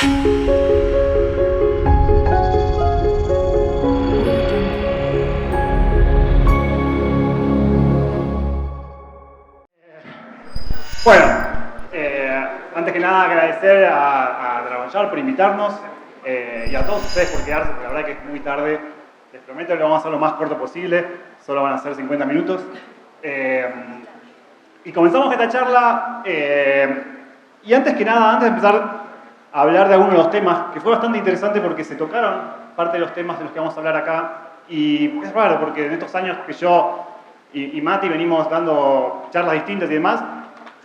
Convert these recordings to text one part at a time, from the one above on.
Bueno, antes que nada agradecer a Dragonjar por invitarnos y a todos ustedes por quedarse, porque la verdad que es muy tarde. Les prometo que lo vamos a hacer lo más corto posible, solo van a ser 50 minutos. Y comenzamos esta charla, y antes que nada, antes de empezar a hablar de algunos de los temas, que fue bastante interesante porque se tocaron parte de los temas de los que vamos a hablar acá, y es raro porque en estos años que yo y Mati venimos dando charlas distintas y demás,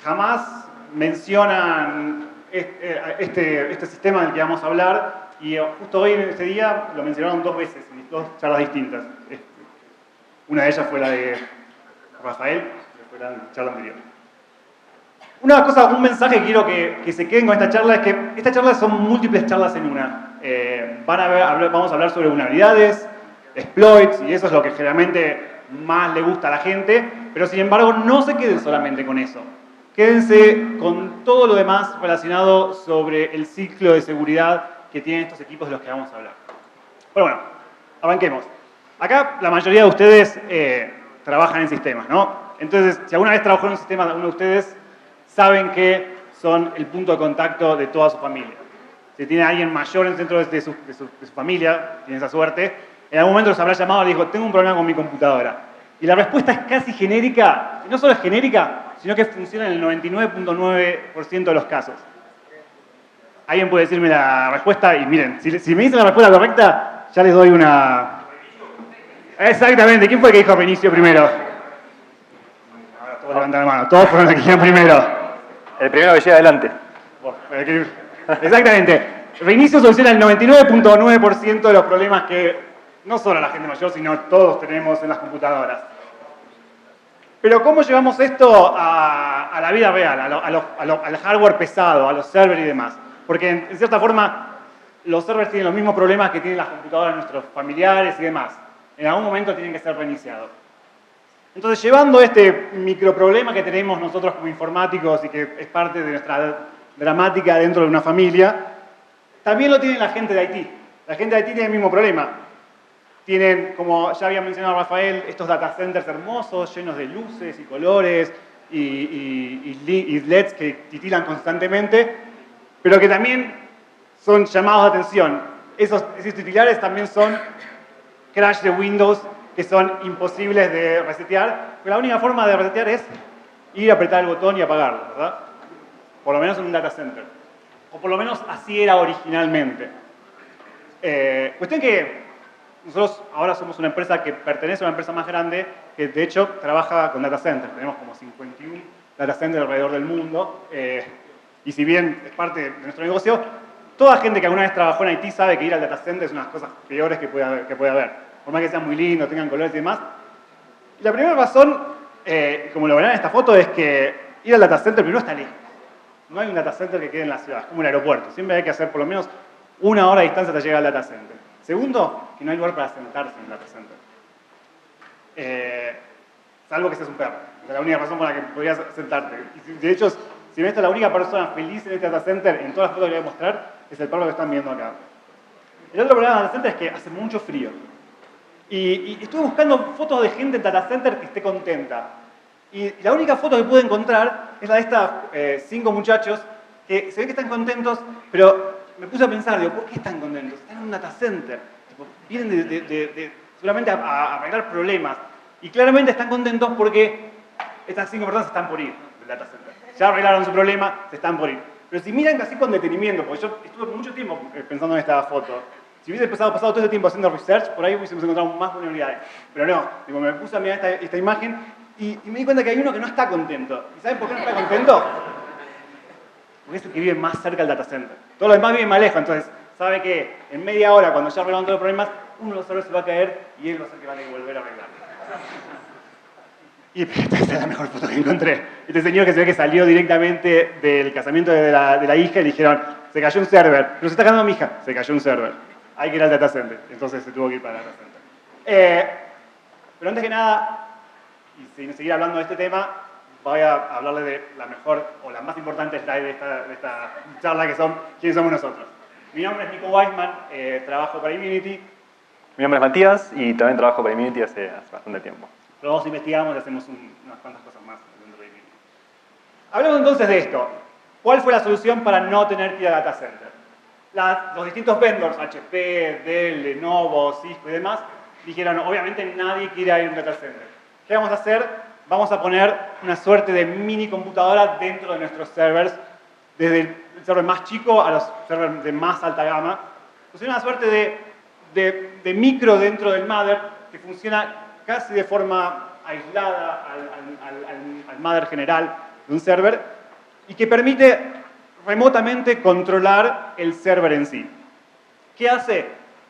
jamás mencionan este sistema del que vamos a hablar, y justo hoy en este día lo mencionaron 2 veces, en 2 charlas distintas. Una de ellas fue la de Rafael, que fue la charla anterior. Una cosa, un mensaje que quiero que se queden con esta charla es que estas charlas son múltiples charlas en una. Vamos a hablar sobre vulnerabilidades, exploits, y eso es lo que generalmente más le gusta a la gente, pero sin embargo no se queden solamente con eso. Quédense con todo lo demás relacionado sobre el ciclo de seguridad que tienen estos equipos de los que vamos a hablar. Pero bueno, arranquemos. Acá la mayoría de ustedes trabajan en sistemas, ¿no? Entonces, si alguna vez trabajó en un sistema de uno de ustedes, saben que son el punto de contacto de toda su familia. Si tiene alguien mayor en el centro de su familia, tiene esa suerte, en algún momento los habrá llamado y le dijo, tengo un problema con mi computadora. Y la respuesta es casi genérica, no solo es genérica, sino que funciona en el 99.9% de los casos. Alguien puede decirme la respuesta y miren, si me dicen la respuesta correcta, ya les doy una... Exactamente, ¿quién fue el que dijo Reinicio primero? Ahora todos levantan la mano, todos fueron los que dijeron primero. El primero que llega adelante. Exactamente. Reinicio soluciona el 99.9% de los problemas que no solo la gente mayor, sino todos tenemos en las computadoras. Pero ¿cómo llevamos esto a la vida real, al hardware pesado, a los servers y demás? Porque en cierta forma los servers tienen los mismos problemas que tienen las computadoras de nuestros familiares y demás. En algún momento tienen que ser reiniciados. Entonces, llevando este microproblema que tenemos nosotros como informáticos y que es parte de nuestra dramática dentro de una familia, también lo tiene la gente de IT. La gente de IT tiene el mismo problema. Tienen, como ya había mencionado Rafael, estos data centers hermosos, llenos de luces y colores y LEDs que titilan constantemente, pero que también son llamados de atención. Esos titilares también son crash de Windows que son imposibles de resetear, pero la única forma de resetear es ir a apretar el botón y apagarlo, ¿verdad? Por lo menos en un data center. O por lo menos así era originalmente. Cuestión que nosotros ahora somos una empresa que pertenece a una empresa más grande que de hecho trabaja con data centers. Tenemos como 51 data centers alrededor del mundo. Y si bien es parte de nuestro negocio, toda gente que alguna vez trabajó en IT sabe que ir al data center es una de las cosas peores que puede haber. Por más que sean muy lindos, tengan colores y demás. Y la primera razón, como lo verán en esta foto, es que ir al data center primero está lejos. No hay un data center que quede en la ciudad, es como un aeropuerto. Siempre hay que hacer por lo menos 1 hora de distancia hasta llegar al data center. Segundo, que no hay lugar para sentarse en el data center. Salvo que seas un perro. Es la única razón por la que podrías sentarte. Y de hecho, si ves, la única persona feliz en este data center, en todas las fotos que les voy a mostrar, es el perro que están viendo acá. El otro problema del data center es que hace mucho frío. Y estuve buscando fotos de gente en data center que esté contenta. Y la única foto que pude encontrar es la de estos 5 muchachos que se ve que están contentos, pero me puse a pensar, digo, ¿por qué están contentos? Están en un data center. Tipo, vienen seguramente a arreglar problemas. Y claramente están contentos porque estas 5 personas están por ir del data center. Ya arreglaron su problema, se están por ir. Pero si miran así con detenimiento, porque yo estuve mucho tiempo pensando en esta foto, si hubiese pasado todo ese tiempo haciendo research, por ahí hubiésemos encontrado más vulnerabilidades. Pero no, digo, me puse a mirar esta imagen y me di cuenta que hay uno que no está contento. ¿Y saben por qué no está contento? Porque es el que vive más cerca del data center. Todos los demás viven más lejos, entonces sabe que en media hora, cuando ya arreglaron todos los problemas, uno de los servidores se va a caer y él va a ser que va a volver a arreglar. Y esta es la mejor foto que encontré. Este señor que se ve que salió directamente del casamiento de la hija y le dijeron, se cayó un server, pero se está ganando mi hija, se cayó un server. Hay que ir al data center. Entonces se tuvo que ir para el data center. Pero antes que nada, y sin seguir hablando de este tema, voy a hablarles de la mejor o la más importante slide de esta charla, que son quiénes somos nosotros. Mi nombre es Nico Weisman, trabajo para Immunity. Mi nombre es Matías y también trabajo para Immunity hace bastante tiempo. Los dos investigamos y hacemos unas cuantas cosas más dentro de Immunity. Hablemos entonces de esto. ¿Cuál fue la solución para no tener que ir a data center? Los distintos vendors, HP, Dell, Lenovo, Cisco y demás, dijeron, obviamente nadie quiere ir a un data center. ¿Qué vamos a hacer? Vamos a poner una suerte de mini computadora dentro de nuestros servers, desde el server más chico a los servers de más alta gama. Pues es una suerte de micro dentro del mother que funciona casi de forma aislada al mother general de un server y que permite remotamente controlar el server en sí. ¿Qué hace?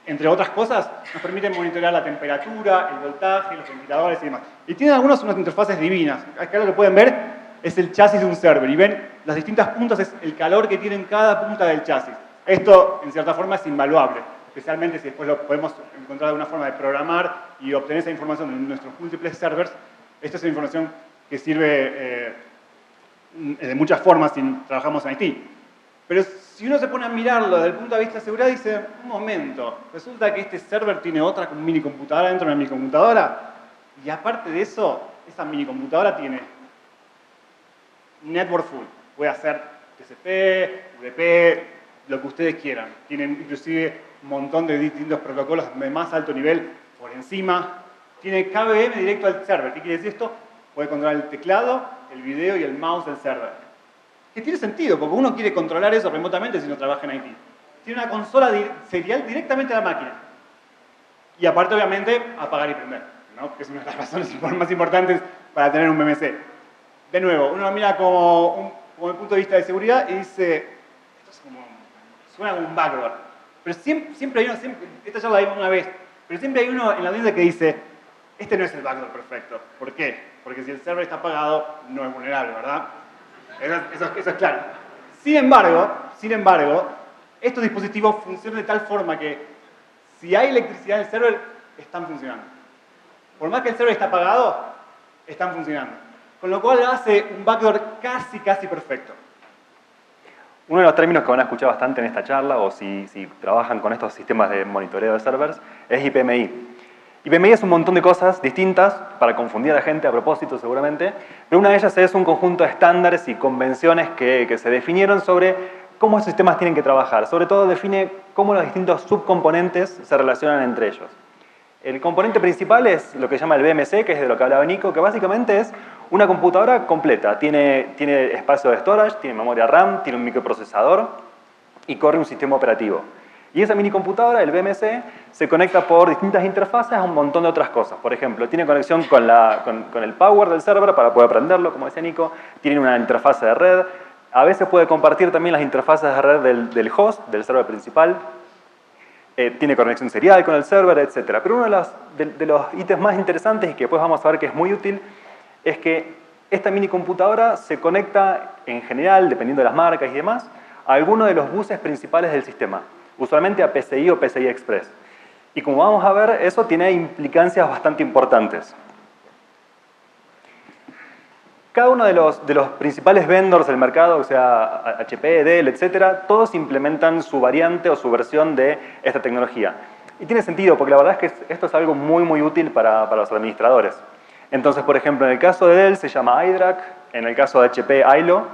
Entre otras cosas, nos permite monitorear la temperatura, el voltaje, los ventiladores y demás. Y tiene unas interfaces divinas. Acá lo que pueden ver es el chasis de un server. Y ven las distintas puntas, es el calor que tiene en cada punta del chasis. Esto, en cierta forma, es invaluable. Especialmente si después lo podemos encontrar alguna forma de programar y obtener esa información de nuestros múltiples servers. Esta es una información que sirve de muchas formas si trabajamos en IT. Pero si uno se pone a mirarlo desde el punto de vista de seguridad, dice, un momento, resulta que este server tiene otra mini computadora dentro de una mini computadora, y aparte de eso, esa mini computadora tiene network full. Puede hacer TCP, UDP, lo que ustedes quieran. Tienen inclusive un montón de distintos protocolos de más alto nivel por encima. Tiene KVM directo al server. ¿Qué quiere decir esto? Puede controlar el teclado, el video y el mouse del server. Que tiene sentido, porque uno quiere controlar eso remotamente si no trabaja en IT. Tiene una consola serial directamente a la máquina. Y aparte, obviamente, apagar y prender, ¿no? Que es una de las razones más importantes para tener un MMC. De nuevo, uno mira como el punto de vista de seguridad y dice, esto es suena como un backdoor. Pero siempre hay uno, esta ya la vimos una vez, pero siempre hay uno en la audiencia que dice, este no es el backdoor perfecto. ¿Por qué? Porque si el server está apagado, no es vulnerable, ¿verdad? Eso es claro. Sin embargo, estos dispositivos funcionan de tal forma que si hay electricidad en el server, están funcionando. Por más que el server esté apagado, están funcionando. Con lo cual hace un backdoor casi perfecto. Uno de los términos que van a escuchar bastante en esta charla, o si trabajan con estos sistemas de monitoreo de servers, es IPMI. IPMI es un montón de cosas distintas para confundir a la gente a propósito seguramente, pero una de ellas es un conjunto de estándares y convenciones que se definieron sobre cómo esos sistemas tienen que trabajar. Sobre todo define cómo los distintos subcomponentes se relacionan entre ellos. El componente principal es lo que se llama el BMC, que es de lo que hablaba Nico, que básicamente es una computadora completa. Tiene espacio de storage, tiene memoria RAM, tiene un microprocesador y corre un sistema operativo. Y esa mini computadora, el BMC, se conecta por distintas interfaces a un montón de otras cosas. Por ejemplo, tiene conexión con el power del server para poder prenderlo, como decía Nico. Tiene una interfaz de red. A veces puede compartir también las interfaces de red del host, del server principal. Tiene conexión serial con el server, etc. Pero uno de los ítems más interesantes y que después vamos a ver que es muy útil es que esta mini computadora se conecta en general, dependiendo de las marcas y demás, a alguno de los buses principales del sistema. Usualmente a PCI o PCI Express. Y como vamos a ver, eso tiene implicancias bastante importantes. Cada uno de los principales vendors del mercado, o sea, HP, Dell, etc., todos implementan su variante o su versión de esta tecnología. Y tiene sentido, porque la verdad es que esto es algo muy útil para los administradores. Entonces, por ejemplo, en el caso de Dell se llama iDRAC, en el caso de HP, ILO,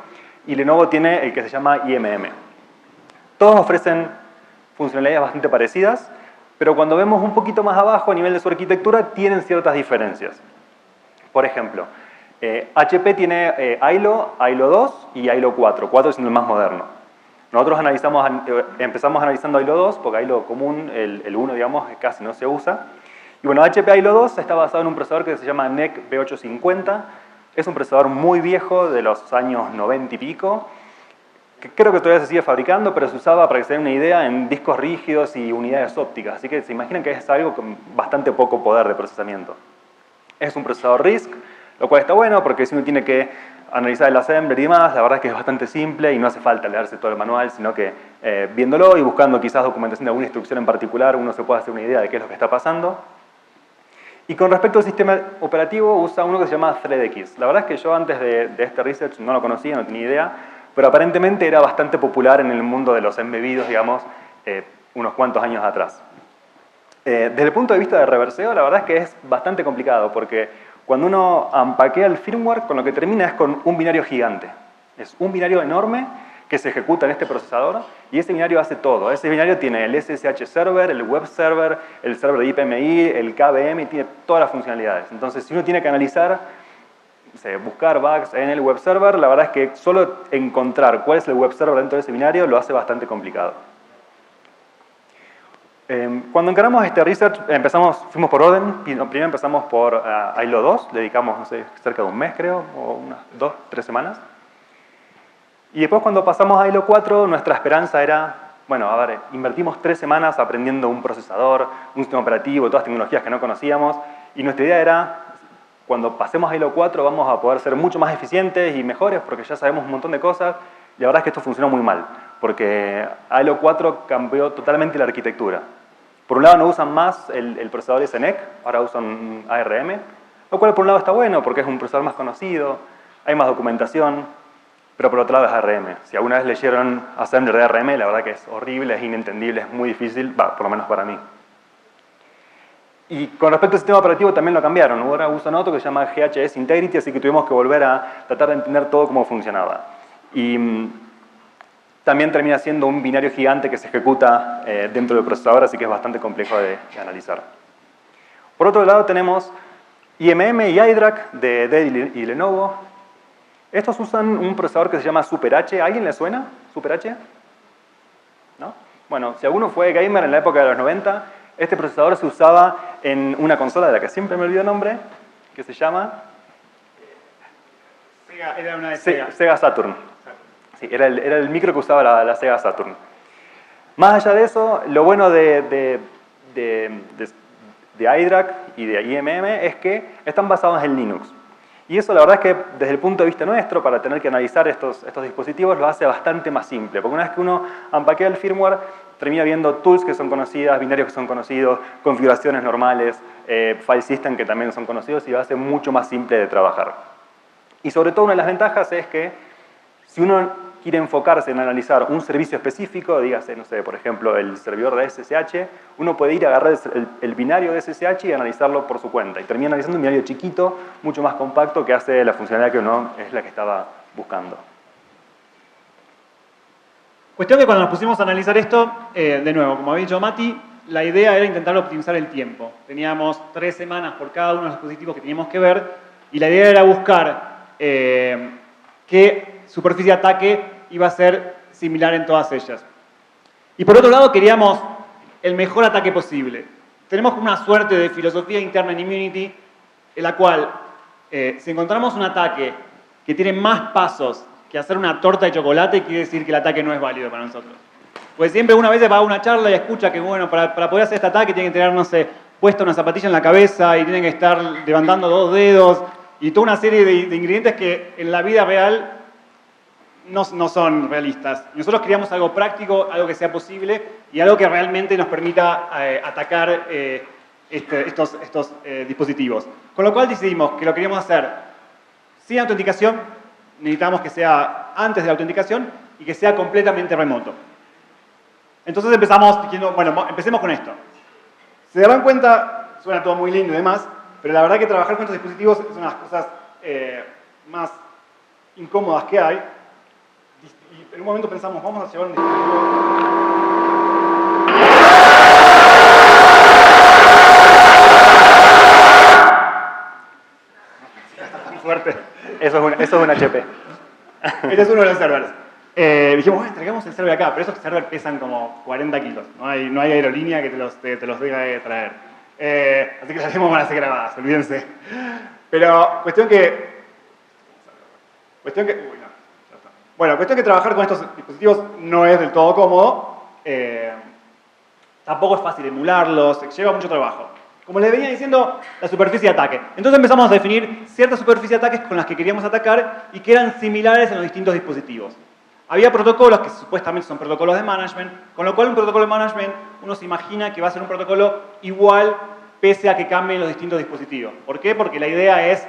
y Lenovo tiene el que se llama IMM. Todos ofrecen funcionalidades bastante parecidas, pero cuando vemos un poquito más abajo a nivel de su arquitectura, tienen ciertas diferencias. Por ejemplo, HP tiene ILO 2 y ILO 4, 4 siendo el más moderno. Nosotros empezamos analizando ILO 2, porque ILO común, el 1, digamos, casi no se usa. Y bueno, HP ILO 2 está basado en un procesador que se llama NEC B850. Es un procesador muy viejo, de los años 90 y pico, que creo que todavía se sigue fabricando, pero se usaba, para que se den una idea, en discos rígidos y unidades ópticas. Así que se imaginan que es algo con bastante poco poder de procesamiento. Es un procesador RISC, lo cual está bueno porque si uno tiene que analizar el assembler y demás, la verdad es que es bastante simple y no hace falta leerse todo el manual, sino que viéndolo y buscando quizás documentación de alguna instrucción en particular, uno se puede hacer una idea de qué es lo que está pasando. Y con respecto al sistema operativo, usa uno que se llama ThreadX. La verdad es que yo antes de este research no lo conocía, no tenía idea, pero aparentemente era bastante popular en el mundo de los embebidos, digamos, unos cuantos años atrás. Desde el punto de vista de reverseo, la verdad es que es bastante complicado, porque cuando uno empaquea el firmware, con lo que termina es con un binario gigante. Es un binario enorme que se ejecuta en este procesador, y ese binario hace todo. Ese binario tiene el SSH server, el web server, el server de IPMI, el KVM, y tiene todas las funcionalidades. Entonces, si uno tiene que analizar, buscar bugs en el web server, la verdad es que solo encontrar cuál es el web server dentro de ese binario lo hace bastante complicado. Cuando encaramos este research, fuimos por orden. Primero empezamos por ILO 2, dedicamos, no sé, cerca de un mes, creo, o unas 2, 3 semanas. Y después, cuando pasamos a ILO 4, nuestra esperanza era, bueno, a ver, invertimos 3 semanas aprendiendo un procesador, un sistema operativo, todas tecnologías que no conocíamos, y nuestra idea era, cuando pasemos a ILO 4 vamos a poder ser mucho más eficientes y mejores, porque ya sabemos un montón de cosas, y la verdad es que esto funcionó muy mal, porque ILO 4 cambió totalmente la arquitectura. Por un lado no usan más el procesador SNEC, ahora usan ARM, lo cual por un lado está bueno porque es un procesador más conocido, hay más documentación, pero por otro lado es ARM. Si alguna vez leyeron Assembler de ARM, la verdad que es horrible, es inentendible, es muy difícil, por lo menos para mí. Y con respecto al sistema operativo también lo cambiaron. Ahora usan otro que se llama GHS Integrity, así que tuvimos que volver a tratar de entender todo cómo funcionaba. Y también termina siendo un binario gigante que se ejecuta dentro del procesador, así que es bastante complejo de analizar. Por otro lado tenemos IMM y iDRAC de Dell y Lenovo. Estos usan un procesador que se llama Super H. ¿A alguien le suena Super H? ¿No? Bueno, si alguno fue gamer en la época de los 90, este procesador se usaba en una consola de la que siempre me olvido el nombre, que se llama Sega, era una de Sega. Sega Saturn. Sí, era el micro que usaba la Sega Saturn. Más allá de eso, lo bueno de iDRAC y de IMM es que están basados en Linux. Y eso la verdad es que desde el punto de vista nuestro, para tener que analizar estos dispositivos, lo hace bastante más simple. Porque una vez que uno empaquea el firmware, termina viendo tools que son conocidas, binarios que son conocidos, configuraciones normales, file system que también son conocidos, y lo hace mucho más simple de trabajar. Y sobre todo una de las ventajas es que si uno quiere enfocarse en analizar un servicio específico, dígase, no sé, por ejemplo, el servidor de SSH, uno puede ir a agarrar el binario de SSH y analizarlo por su cuenta. Y termina analizando un binario chiquito, mucho más compacto, que hace la funcionalidad que uno es la que estaba buscando. Cuestión que cuando nos pusimos a analizar esto, de nuevo, como había dicho Mati, la idea era intentar optimizar el tiempo. Teníamos 3 semanas por cada uno de los dispositivos que teníamos que ver, y la idea era buscar qué superficie de ataque iba a ser similar en todas ellas. Y por otro lado, queríamos el mejor ataque posible. Tenemos una suerte de filosofía interna en Immunity, en la cual, si encontramos un ataque que tiene más pasos que hacer una torta de chocolate, quiere decir que el ataque no es válido para nosotros. Pues siempre una vez va a una charla y escucha que, bueno, para poder hacer este ataque tiene que tener, no sé, puesta una zapatilla en la cabeza y tiene que estar levantando 2 dedos y toda una serie de ingredientes que en la vida real no son realistas. Nosotros queríamos algo práctico, algo que sea posible y algo que realmente nos permita atacar estos dispositivos. Con lo cual decidimos que lo queríamos hacer sin autenticación, necesitamos que sea antes de la autenticación y que sea completamente remoto. Entonces empezamos diciendo, bueno, empecemos con esto. Se darán cuenta, suena todo muy lindo y demás, pero la verdad que trabajar con estos dispositivos es una de las cosas más incómodas que hay. Y en un momento pensamos, vamos a llevar un dispositivo... Fuerte. Eso es un HP. Este es uno de los servers. Dijimos, bueno, traigamos el server acá, pero esos servers pesan como 40 kilos. No hay aerolínea que te los deje traer. Así que las demos van a ser grabadas, olvídense. Pero cuestión que trabajar con estos dispositivos no es del todo cómodo. Tampoco es fácil emularlos, lleva mucho trabajo. Como les venía diciendo, la superficie de ataque. Entonces empezamos a definir ciertas superficies de ataques con las que queríamos atacar y que eran similares en los distintos dispositivos. Había protocolos que supuestamente son protocolos de management, con lo cual un protocolo de management uno se imagina que va a ser un protocolo igual pese a que cambien los distintos dispositivos. ¿Por qué? Porque la idea es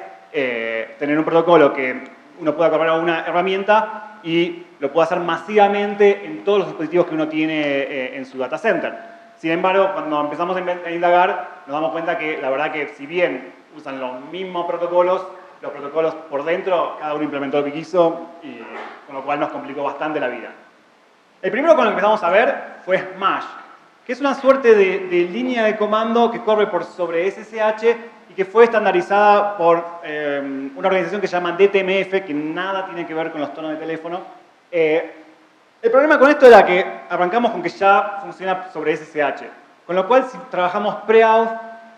tener un protocolo que uno pueda comprar una herramienta y lo pueda hacer masivamente en todos los dispositivos que uno tiene en su data center. Sin embargo, cuando empezamos a indagar, nos damos cuenta que la verdad que si bien usan los mismos protocolos, los protocolos por dentro, cada uno implementó lo que quiso, y con lo cual nos complicó bastante la vida. El primero con el que empezamos a ver fue Smash, que es una suerte de línea de comando que corre por sobre SSH y que fue estandarizada por una organización que se llama DTMF, que nada tiene que ver con los tonos de teléfono. El problema con esto era que arrancamos con que ya funciona sobre SSH, con lo cual si trabajamos pre-auth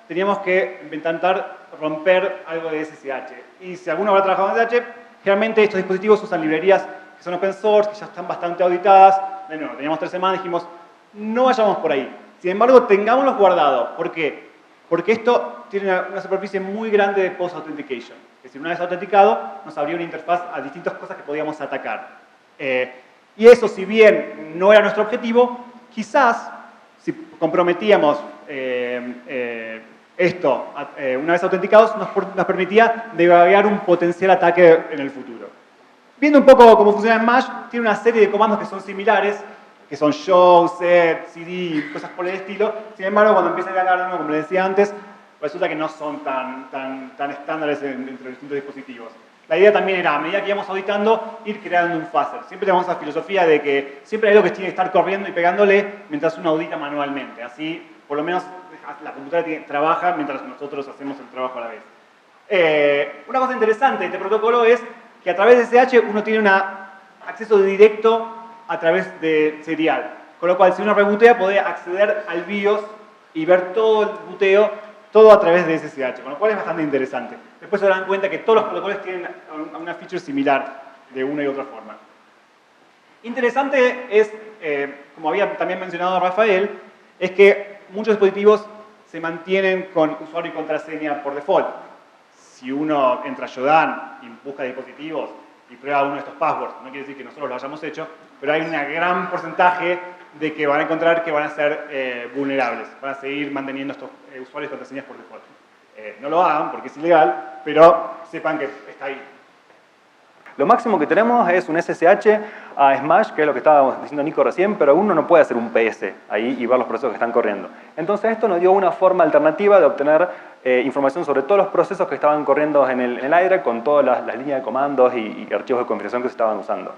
teníamos que intentar romper algo de SSH. Y si alguno habrá trabajado en SSH, generalmente estos dispositivos usan librerías que son open source, que ya están bastante auditadas. De nuevo, teníamos 3 semanas y dijimos, no vayamos por ahí. Sin embargo, tengámoslos guardados. ¿Por qué? Porque esto tiene una superficie muy grande de post-authentication. Que si una vez autenticado, nos abría una interfaz a distintas cosas que podíamos atacar. Y eso, si bien no era nuestro objetivo, quizás, si comprometíamos esto una vez autenticados, nos permitía debuguear un potencial ataque en el futuro. Viendo un poco cómo funciona Smash, tiene una serie de comandos que son similares, que son show, set, cd, cosas por el estilo. Sin embargo, cuando empieza a ganar uno, como les decía antes, resulta que no son tan estándares entre distintos dispositivos. La idea también era, a medida que íbamos auditando, ir creando un fuzzer. Siempre tenemos esa filosofía de que siempre hay algo que tiene que estar corriendo y pegándole mientras uno audita manualmente. Así, por lo menos, la computadora trabaja mientras nosotros hacemos el trabajo a la vez. Una cosa interesante de este protocolo es que a través de SSH uno tiene un acceso directo a través de serial. Con lo cual, si uno rebootea, puede acceder al BIOS y ver todo el booteo, todo a través de SSH, con lo cual es bastante interesante. Después se dan cuenta que todos los protocolos tienen una feature similar de una y otra forma. Interesante es, como había también mencionado Rafael, es que muchos dispositivos se mantienen con usuario y contraseña por default. Si uno entra a Shodan y busca dispositivos y prueba uno de estos passwords, no quiere decir que nosotros lo hayamos hecho, pero hay un gran porcentaje de que van a encontrar que van a ser vulnerables, van a seguir manteniendo estos usuarios y contraseñas por default. No lo hagan porque es ilegal, pero sepan que está ahí. Lo máximo que tenemos es un SSH a Smash, que es lo que estaba diciendo Nico recién, pero uno no puede hacer un PS ahí y ver los procesos que están corriendo. Entonces esto nos dio una forma alternativa de obtener información sobre todos los procesos que estaban corriendo en el aire, con todas las líneas de comandos y archivos de configuración que se estaban usando.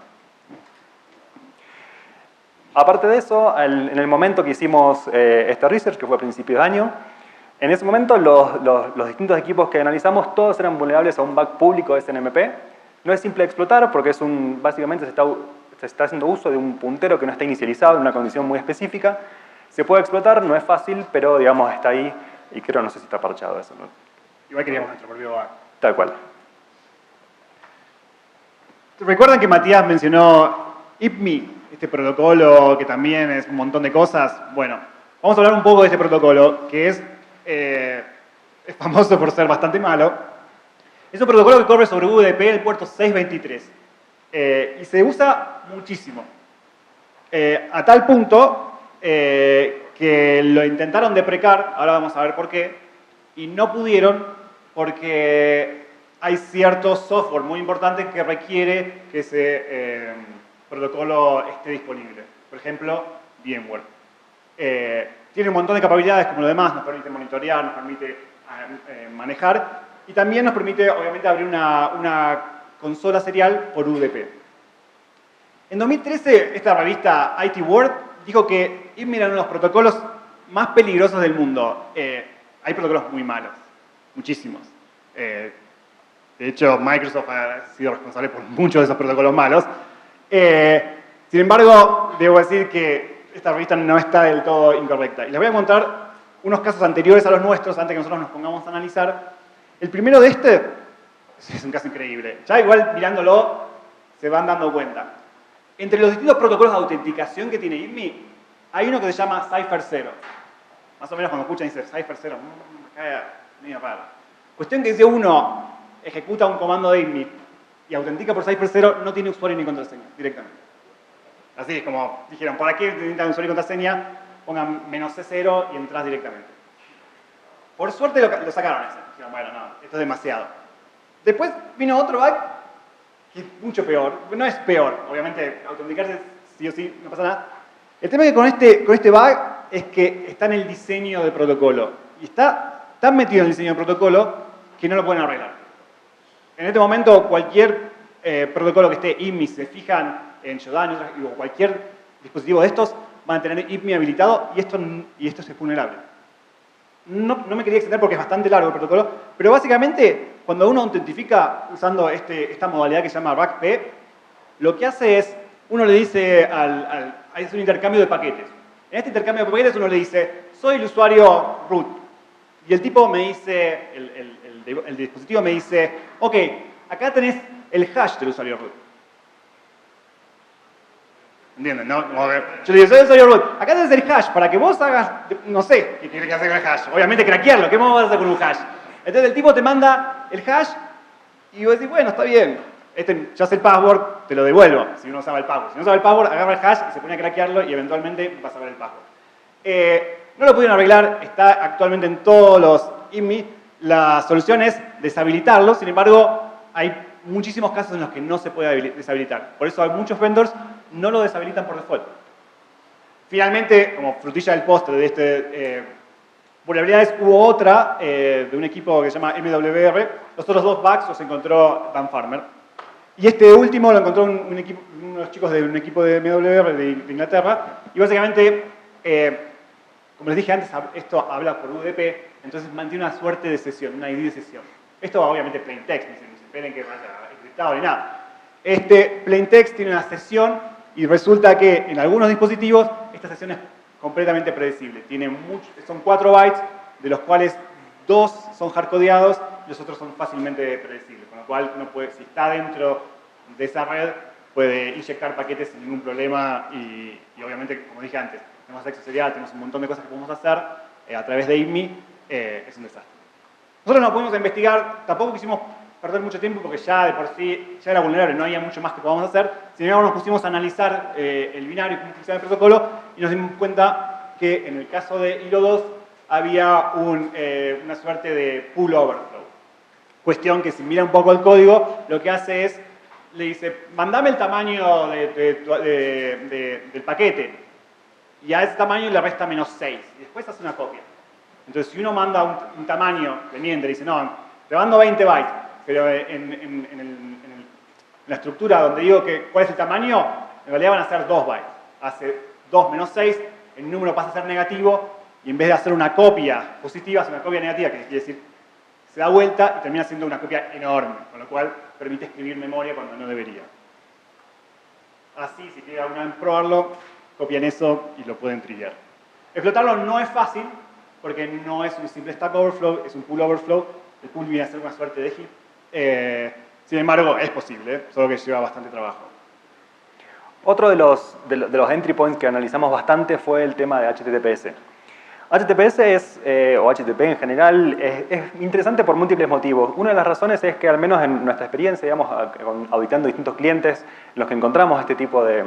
Aparte de eso, en el momento que hicimos este research, que fue a principios de año, en ese momento los distintos equipos que analizamos, todos eran vulnerables a un bug público de SNMP. No es simple de explotar porque básicamente se está haciendo uso de un puntero que no está inicializado en una condición muy específica. Se puede explotar, no es fácil, pero digamos está ahí y creo, no sé si está parchado eso, ¿no? Igual queríamos nuestro propio bug. Tal cual. ¿Recuerdan que Matías mencionó IPMI, este protocolo que también es un montón de cosas? Bueno, vamos a hablar un poco de este protocolo que es famoso por ser bastante malo. Es un protocolo que corre sobre UDP, el puerto 623. Y se usa muchísimo. A tal punto que lo intentaron deprecar, ahora vamos a ver por qué, y no pudieron porque hay cierto software muy importante que requiere que ese protocolo esté disponible. Por ejemplo, VMware. Tiene un montón de capacidades como lo demás, nos permite monitorear, nos permite manejar, y también nos permite, obviamente, abrir una consola serial por UDP. En 2013, esta revista IT World dijo que IPMI era uno de los protocolos más peligrosos del mundo. Hay protocolos muy malos, muchísimos. De hecho, Microsoft ha sido responsable por muchos de esos protocolos malos. Sin embargo, debo decir que esta revista no está del todo incorrecta. Y les voy a contar unos casos anteriores a los nuestros, antes que nosotros nos pongamos a analizar. El primero de este es un caso increíble. Ya igual mirándolo se van dando cuenta. Entre los distintos protocolos de autenticación que tiene IPMI, hay uno que se llama Cypher 0. Más o menos cuando escuchan dice Cypher 0, me cae medio raro. Cuestión que si uno ejecuta un comando de IPMI y autentica por Cypher 0, no tiene usuario ni contraseña directamente. Así es como dijeron, ¿para qué necesitan usuario y contraseña? Pongan -C0 y entras directamente. Por suerte lo sacaron ese. Dijeron, bueno, no, esto es demasiado. Después vino otro bug que es mucho peor. No es peor, obviamente, autenticarse sí o sí, no pasa nada. El tema que con este bug es que está en el diseño del protocolo. Y está tan metido en el diseño del protocolo que no lo pueden arreglar. En este momento, cualquier protocolo que esté IMI, se fijan en Shodan o cualquier dispositivo de estos, van a tener IPMI habilitado y esto es vulnerable. No me quería extender porque es bastante largo el protocolo, pero básicamente, cuando uno autentifica usando esta modalidad que se llama RACP, lo que hace es, uno le dice es un intercambio de paquetes. En este intercambio de paquetes uno le dice, soy el usuario root. Y el tipo me dice, el dispositivo me dice, ok, acá tenés el hash del usuario root. ¿Entienden? ¿No? Yo le digo, soy el usuario root. Acá tenés el hash para que vos hagas, no sé, ¿qué querés hacer con el hash? Obviamente craquearlo, ¿qué más vas a hacer con un hash? Entonces el tipo te manda el hash y vos decís, bueno, está bien. Ya sé el password, te lo devuelvo, si uno sabe el password. Si no sabe el password, agarra el hash y se pone a craquearlo y eventualmente vas a ver el password. No lo pudieron arreglar, está actualmente en todos los IMI. La solución es deshabilitarlo, sin embargo, hay muchísimos casos en los que no se puede deshabilitar. Por eso muchos vendors no lo deshabilitan por default. Finalmente, como frutilla del postre de vulnerabilidades, hubo otra de un equipo que se llama MWR. Los otros dos bugs los encontró Dan Farmer. Y este último lo encontró unos chicos de un equipo de MWR de Inglaterra. Y básicamente, como les dije antes, esto habla por UDP, entonces mantiene una suerte de sesión, una ID de sesión. Esto obviamente plain text, no se esperen que vaya encriptado ni nada. Este plain text tiene una sesión y resulta que en algunos dispositivos esta sesión es completamente predecible. Son 4 bytes, de los cuales 2 son hardcodeados y los otros son fácilmente predecibles. Con lo cual, si está dentro de esa red, puede inyectar paquetes sin ningún problema y obviamente, como dije antes, tenemos acceso serial, tenemos un montón de cosas que podemos hacer a través de IMI, es un desastre. Nosotros no pudimos investigar, tampoco quisimos perder mucho tiempo porque ya de por sí ya era vulnerable, no había mucho más que podamos hacer. Sin embargo, nos pusimos a analizar el binario y cómo funciona el protocolo y nos dimos cuenta que en el caso de hilo 2 había una suerte de pool overflow. Cuestión que si mira un poco el código, lo que hace es, le dice, mandame el tamaño del paquete. Y a ese tamaño le resta -6. Y después hace una copia. Entonces, si uno manda un tamaño, le miente, le dice, no, te mando 20 bytes, pero en la estructura donde digo cuál es el tamaño, en realidad van a ser 2 bytes. Hace 2 menos 6, el número pasa a ser negativo, y en vez de hacer una copia positiva, hace una copia negativa, que quiere decir, se da vuelta y termina siendo una copia enorme, con lo cual permite escribir memoria cuando no debería. Así, si quieren alguna vez probarlo, copian eso y lo pueden trigger. Explotarlo no es fácil, porque no es un simple Stack Overflow, es un Pool Overflow. El pool viene a ser una suerte de heap. Sin embargo, es posible, solo que lleva bastante trabajo. Otro de los entry points que analizamos bastante fue el tema de HTTPS. HTTPS o HTTP en general, es interesante por múltiples motivos. Una de las razones es que, al menos en nuestra experiencia, digamos, auditando distintos clientes en los que encontramos este tipo de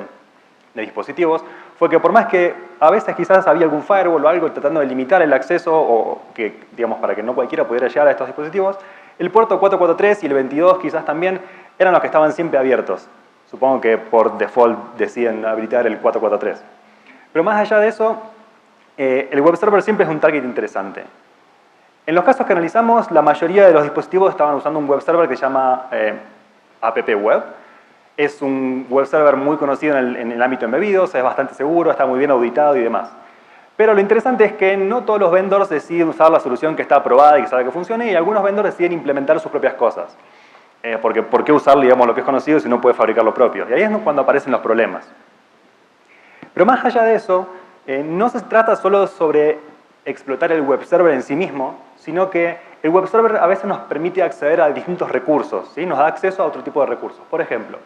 dispositivos, fue que por más que a veces quizás había algún firewall o algo tratando de limitar el acceso o que, digamos, para que no cualquiera pudiera llegar a estos dispositivos, el puerto 443 y el 22 quizás también eran los que estaban siempre abiertos. Supongo que por default deciden habilitar el 443. Pero más allá de eso, el web server siempre es un target interesante. En los casos que analizamos, la mayoría de los dispositivos estaban usando un web server que se llama app web. Es un web server muy conocido en el ámbito embebidos, es bastante seguro, está muy bien auditado y demás. Pero lo interesante es que no todos los vendors deciden usar la solución que está aprobada y que sabe que funcione, y algunos vendors deciden implementar sus propias cosas. Porque ¿por qué usar, digamos, lo que es conocido si no puede fabricar lo propio? Y ahí es cuando aparecen los problemas. Pero más allá de eso, no se trata solo sobre explotar el web server en sí mismo, sino que el web server a veces nos permite acceder a distintos recursos, ¿sí? Nos da acceso a otro tipo de recursos. Por ejemplo,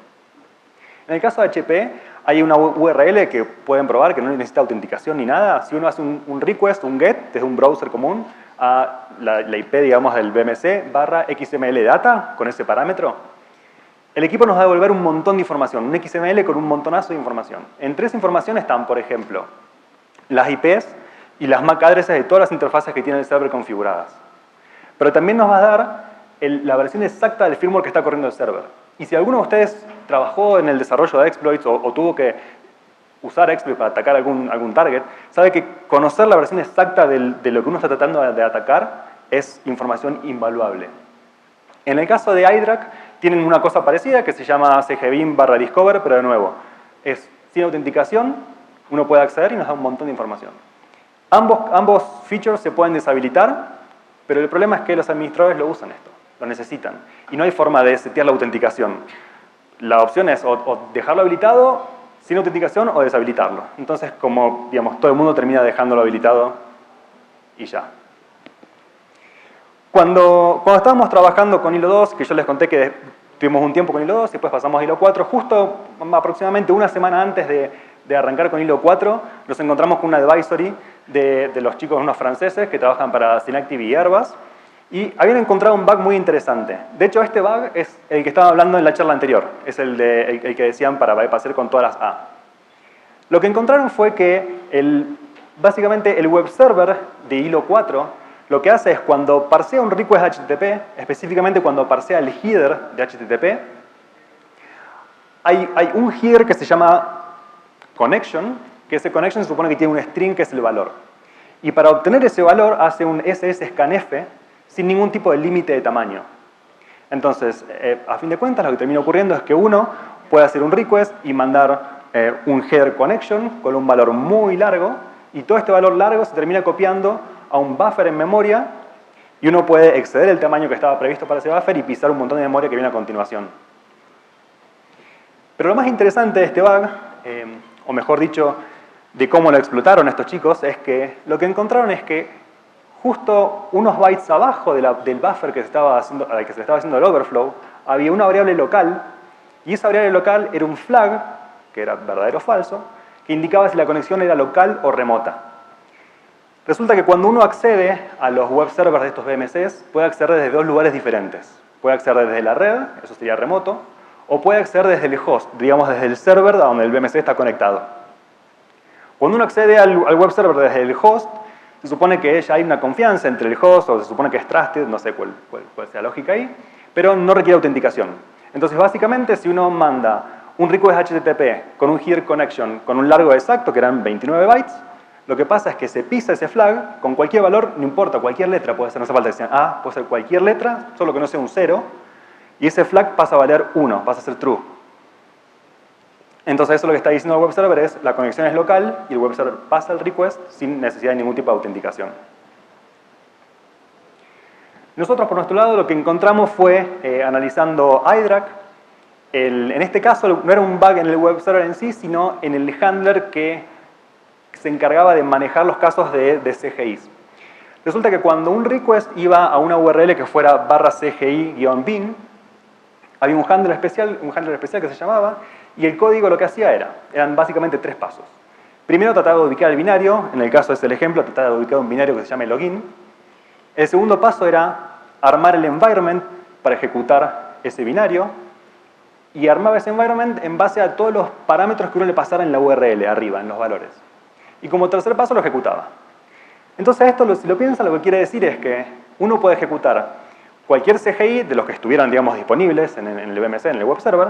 en el caso de HP, hay una URL que pueden probar que no necesita autenticación ni nada. Si uno hace un request, un get, desde un browser común, a la IP, digamos, del BMC /XML data, con ese parámetro, el equipo nos va a devolver un montón de información, un XML con un montonazo de información. Entre esa información están, por ejemplo, las IPs y las MAC addresses de todas las interfaces que tiene el server configuradas. Pero también nos va a dar la versión exacta del firmware que está corriendo el server. Y si alguno de ustedes trabajó en el desarrollo de exploits o tuvo que usar exploits para atacar algún target, sabe que conocer la versión exacta de lo que uno está tratando de atacar es información invaluable. En el caso de iDRAC, tienen una cosa parecida que se llama cgbin/discover, pero de nuevo, es sin autenticación, uno puede acceder y nos da un montón de información. Ambos features se pueden deshabilitar, pero el problema es que los administradores lo usan esto, lo necesitan. Y no hay forma de setear la autenticación. La opción es o dejarlo habilitado sin autenticación o deshabilitarlo. Entonces, como digamos, todo el mundo termina dejándolo habilitado y ya. Cuando estábamos trabajando con Hilo 2, que yo les conté que tuvimos un tiempo con Hilo 2, y después pasamos a Hilo 4, justo aproximadamente una semana antes de arrancar con Hilo 4, nos encontramos con una advisory de los chicos, unos franceses, que trabajan para Synactive y Airbus, y habían encontrado un bug muy interesante. De hecho, este bug es el que estaba hablando en la charla anterior, es el que decían para bypassar con todas las A. Lo que encontraron fue que básicamente el web server de Hilo 4 lo que hace es cuando parsea un request HTTP, específicamente cuando parsea el header de HTTP, hay un header que se llama connection, que ese connection se supone que tiene un string que es el valor. Y para obtener ese valor hace un ss-scanf sin ningún tipo de límite de tamaño. Entonces, a fin de cuentas, lo que termina ocurriendo es que uno puede hacer un request y mandar un header connection con un valor muy largo, y todo este valor largo se termina copiando a un buffer en memoria, y uno puede exceder el tamaño que estaba previsto para ese buffer y pisar un montón de memoria que viene a continuación. Pero lo más interesante de este bug, o mejor dicho, de cómo lo explotaron estos chicos, es que lo que encontraron es que justo unos bytes abajo del buffer al que se le estaba haciendo el overflow, había una variable local, y esa variable local era un flag, que era verdadero o falso, que indicaba si la conexión era local o remota. Resulta que cuando uno accede a los web servers de estos VMCs, puede acceder desde dos lugares diferentes. Puede acceder desde la red, eso sería remoto, o puede acceder desde el host, digamos desde el server a donde el VMC está conectado. Cuando uno accede al web server desde el host, se supone que ya hay una confianza entre el host, o se supone que es trusted, no sé cuál sea la lógica ahí, pero no requiere autenticación. Entonces, básicamente, si uno manda un request HTTP con un header connection con un largo exacto, que eran 29 bytes, lo que pasa es que se pisa ese flag con cualquier valor, no importa, cualquier letra, puede ser, no hace falta que sea A, puede ser cualquier letra, solo que no sea un 0, y ese flag pasa a valer 1, pasa a ser true. Entonces eso lo que está diciendo el web server es la conexión es local y el web server pasa el request sin necesidad de ningún tipo de autenticación. Nosotros por nuestro lado lo que encontramos fue, analizando iDRAC, en este caso no era un bug en el web server en sí, sino en el handler que se encargaba de manejar los casos de CGIs. Resulta que cuando un request iba a una URL que fuera /CGI-bin, había un handler especial que se llamaba, y el código lo que hacía eran básicamente 3 pasos. Primero trataba de ubicar el binario, en el caso es el ejemplo, trataba de ubicar un binario que se llame login. El segundo paso era armar el environment para ejecutar ese binario, y armaba ese environment en base a todos los parámetros que uno le pasara en la URL, arriba, en los valores. Y como tercer paso lo ejecutaba. Entonces esto, si lo piensan, lo que quiere decir es que uno puede ejecutar cualquier CGI de los que estuvieran, digamos, disponibles en el VMC, en el web server,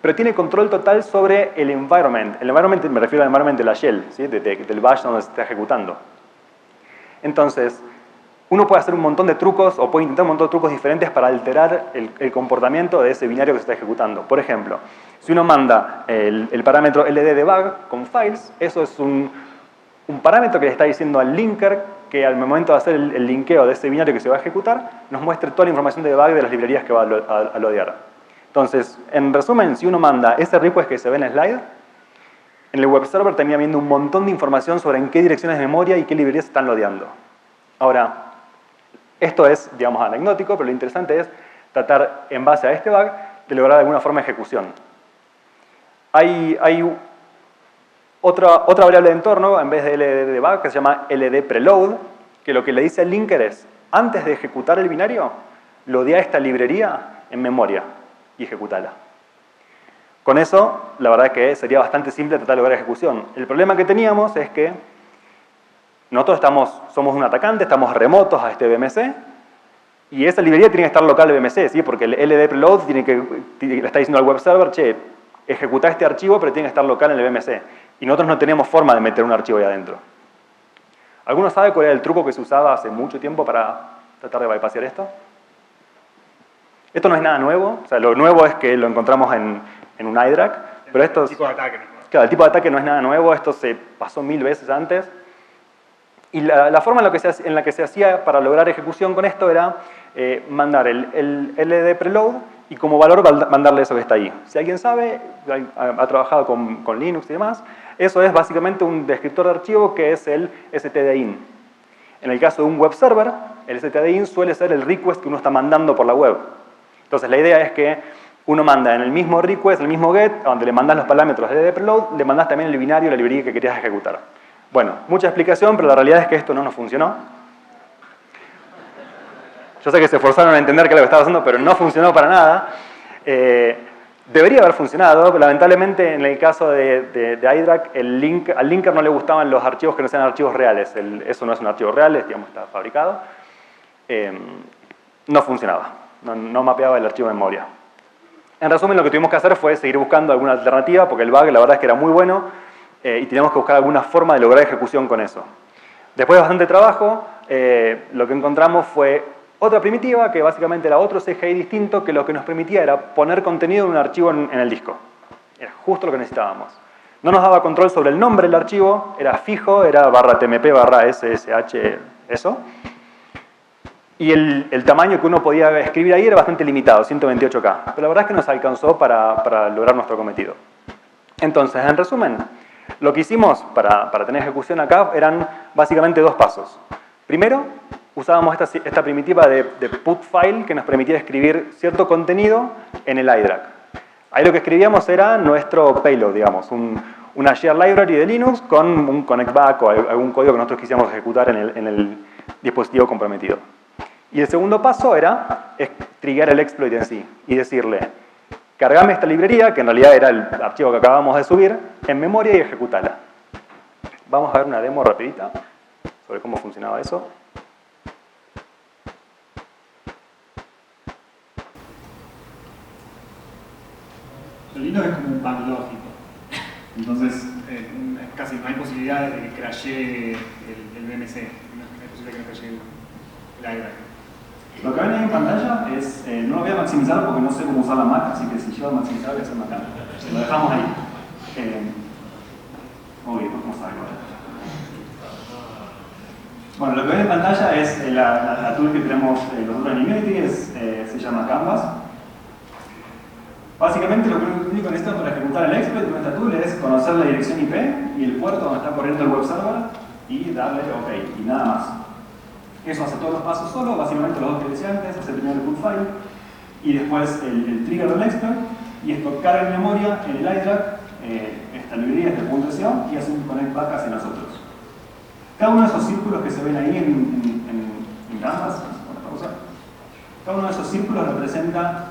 pero tiene control total sobre el environment. El environment me refiero al environment de la shell, ¿sí? Del bash donde se está ejecutando. Entonces, uno puede hacer un montón de trucos o puede intentar un montón de trucos diferentes para alterar el comportamiento de ese binario que se está ejecutando. Por ejemplo, si uno manda el parámetro LD-debug con files, eso es un parámetro que le está diciendo al linker que al momento de hacer el linkeo de ese binario que se va a ejecutar, nos muestre toda la información de debug de las librerías que va a loadear. Entonces, en resumen, si uno manda ese request que se ve en el slide, en el web server termina viendo un montón de información sobre en qué direcciones de memoria y qué librerías se están loadeando. Ahora, esto es, digamos, anecdótico, pero lo interesante es tratar, en base a este bug, de lograr de alguna forma ejecución. Hay otra variable de entorno, en vez de LD-debug, que se llama LD-preload, que lo que le dice al linker es, antes de ejecutar el binario, loadea esta librería en memoria y ejecútala. Con eso, la verdad que sería bastante simple tratar de lograr ejecución. El problema que teníamos es que nosotros somos un atacante, estamos remotos a este VMC, Y esa librería tiene que estar local de BMC, ¿sí? Porque el LD preload le está diciendo al web server, che, ejecuta este archivo, pero tiene que estar local en el BMC. Y nosotros no teníamos forma de meter un archivo ahí adentro. ¿Alguno sabe cuál era el truco que se usaba hace mucho tiempo para tratar de bypassear esto? Esto no es nada nuevo, o sea, lo nuevo es que lo encontramos en un iDRAC, pero esto es... tipo de ataque. Claro, el tipo de ataque no es nada nuevo, esto se pasó 1000 veces antes. Y la forma en la que se hacía para lograr ejecución con esto era mandar el LD preload y como valor mandarle eso que está ahí. Si alguien sabe, ha trabajado con Linux y demás, eso es básicamente un descriptor de archivo que es el stdin. En el caso de un web server, el stdin suele ser el request que uno está mandando por la web. Entonces la idea es que uno manda en el mismo request, en el mismo get, donde le mandas los parámetros de preload, le mandas también el binario, la librería que querías ejecutar. Bueno, mucha explicación, pero la realidad es que esto no nos funcionó. Yo sé que se esforzaron a entender qué es lo que estaba haciendo, pero no funcionó para nada. Debería haber funcionado, pero lamentablemente en el caso de iDRAC, al linker no le gustaban los archivos que no sean archivos reales. Eso no es un archivo real, está fabricado. No funcionaba, no mapeaba el archivo de memoria. En resumen, lo que tuvimos que hacer fue seguir buscando alguna alternativa, porque el bug la verdad es que era muy bueno, y teníamos que buscar alguna forma de lograr ejecución con eso. Después de bastante trabajo, lo que encontramos fue otra primitiva, que básicamente era otro CGI distinto, que lo que nos permitía era poner contenido en un archivo en el disco. Era justo lo que necesitábamos. No nos daba control sobre el nombre del archivo, era fijo, era /tmp/ssh, eso. Y el tamaño que uno podía escribir ahí era bastante limitado, 128K. Pero la verdad es que nos alcanzó para lograr nuestro cometido. Entonces, en resumen, lo que hicimos para tener ejecución acá eran básicamente dos pasos. Primero, usábamos esta primitiva de put file que nos permitía escribir cierto contenido en el iDRAC. Ahí lo que escribíamos era nuestro payload, digamos, una shared library de Linux con un connect back o algún código que nosotros quisiéramos ejecutar en el dispositivo comprometido. Y el segundo paso era trigger el exploit en sí y decirle, cargame esta librería, que en realidad era el archivo que acabamos de subir, en memoria y ejecútala. Vamos a ver una demo rapidita sobre cómo funcionaba eso. El Linux es como un bug lógico. Entonces, casi no hay posibilidad de que crashee el BMC. No hay posibilidad de que crashee el iDRAC. Lo que ven ahí en pantalla es, no lo voy a maximizar porque no sé cómo usar la Mac, así que si yo voy a maximizar voy a hacerlo acá. Lo dejamos ahí. ¿Cómo salgo? Bueno, lo que ven en pantalla es la tool que tenemos nosotros en Unity, se llama Canvas. Básicamente lo único que necesitamos para ejecutar el exploit con esta tool es conocer la dirección IP y el puerto donde está corriendo el web server y darle OK, y nada más. Eso hace todos los pasos solo, básicamente los dos que decía antes, hace primero el put file y después el trigger del exploit, y esto carga en memoria en el iDRAC esta librería desde el punto de SEO y hace un connect back hacia nosotros. Cada uno de esos círculos que se ven ahí en Canvas, cada uno de esos círculos representa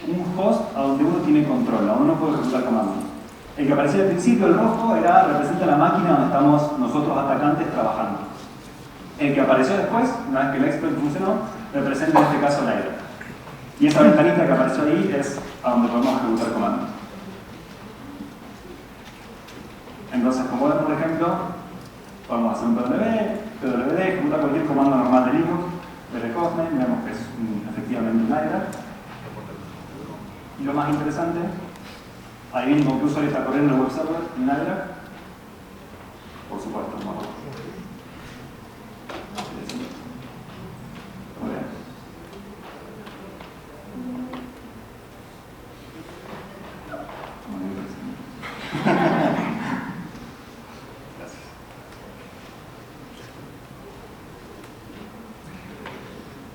un host a donde uno tiene control, a donde uno puede ejecutar comandos. El que aparecía al principio, el rojo, representa la máquina donde estamos nosotros atacantes trabajando. El que apareció después, una vez que el exploit funcionó, representa en este caso la iDRAC. Y esa ventanita que apareció ahí es a donde podemos ejecutar comandos. Entonces, como ven, por ejemplo, podemos hacer un pwd, ejecutar cualquier comando normal de Linux, rcosme, vemos que es efectivamente un iDRAC. Y lo más interesante, adivinen con qué usuario está corriendo el web server en iDRAC. Por supuesto, modo. Muy bien. Gracias.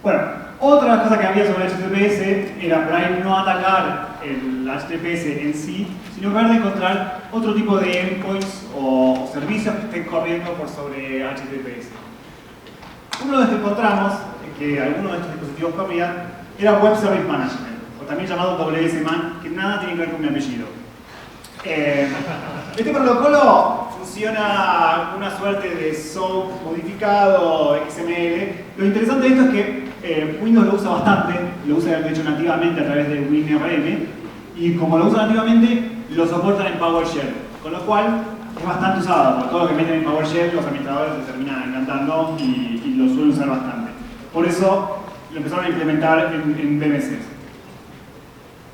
Bueno, otra cosa que había sobre el HTTPS era por ahí no atacar el HTTPS en sí, sino ver de encontrar otro tipo de endpoints o servicios que estén corriendo por sobre HTTPS. Uno de los que encontramos, que algunos de estos dispositivos corrían, era Web Service Management, o también llamado WSMan, que nada tiene que ver con mi apellido. Este protocolo funciona una suerte de SOAP modificado XML. Lo interesante de esto es que Windows lo usa bastante, lo usa de hecho nativamente a través de WinRM, y como lo usa nativamente, lo soportan en PowerShell, con lo cual es bastante usado. Por todo lo que meten en PowerShell, los administradores les terminan encantando y lo suelen usar bastante. Por eso lo empezaron a implementar en VMCs.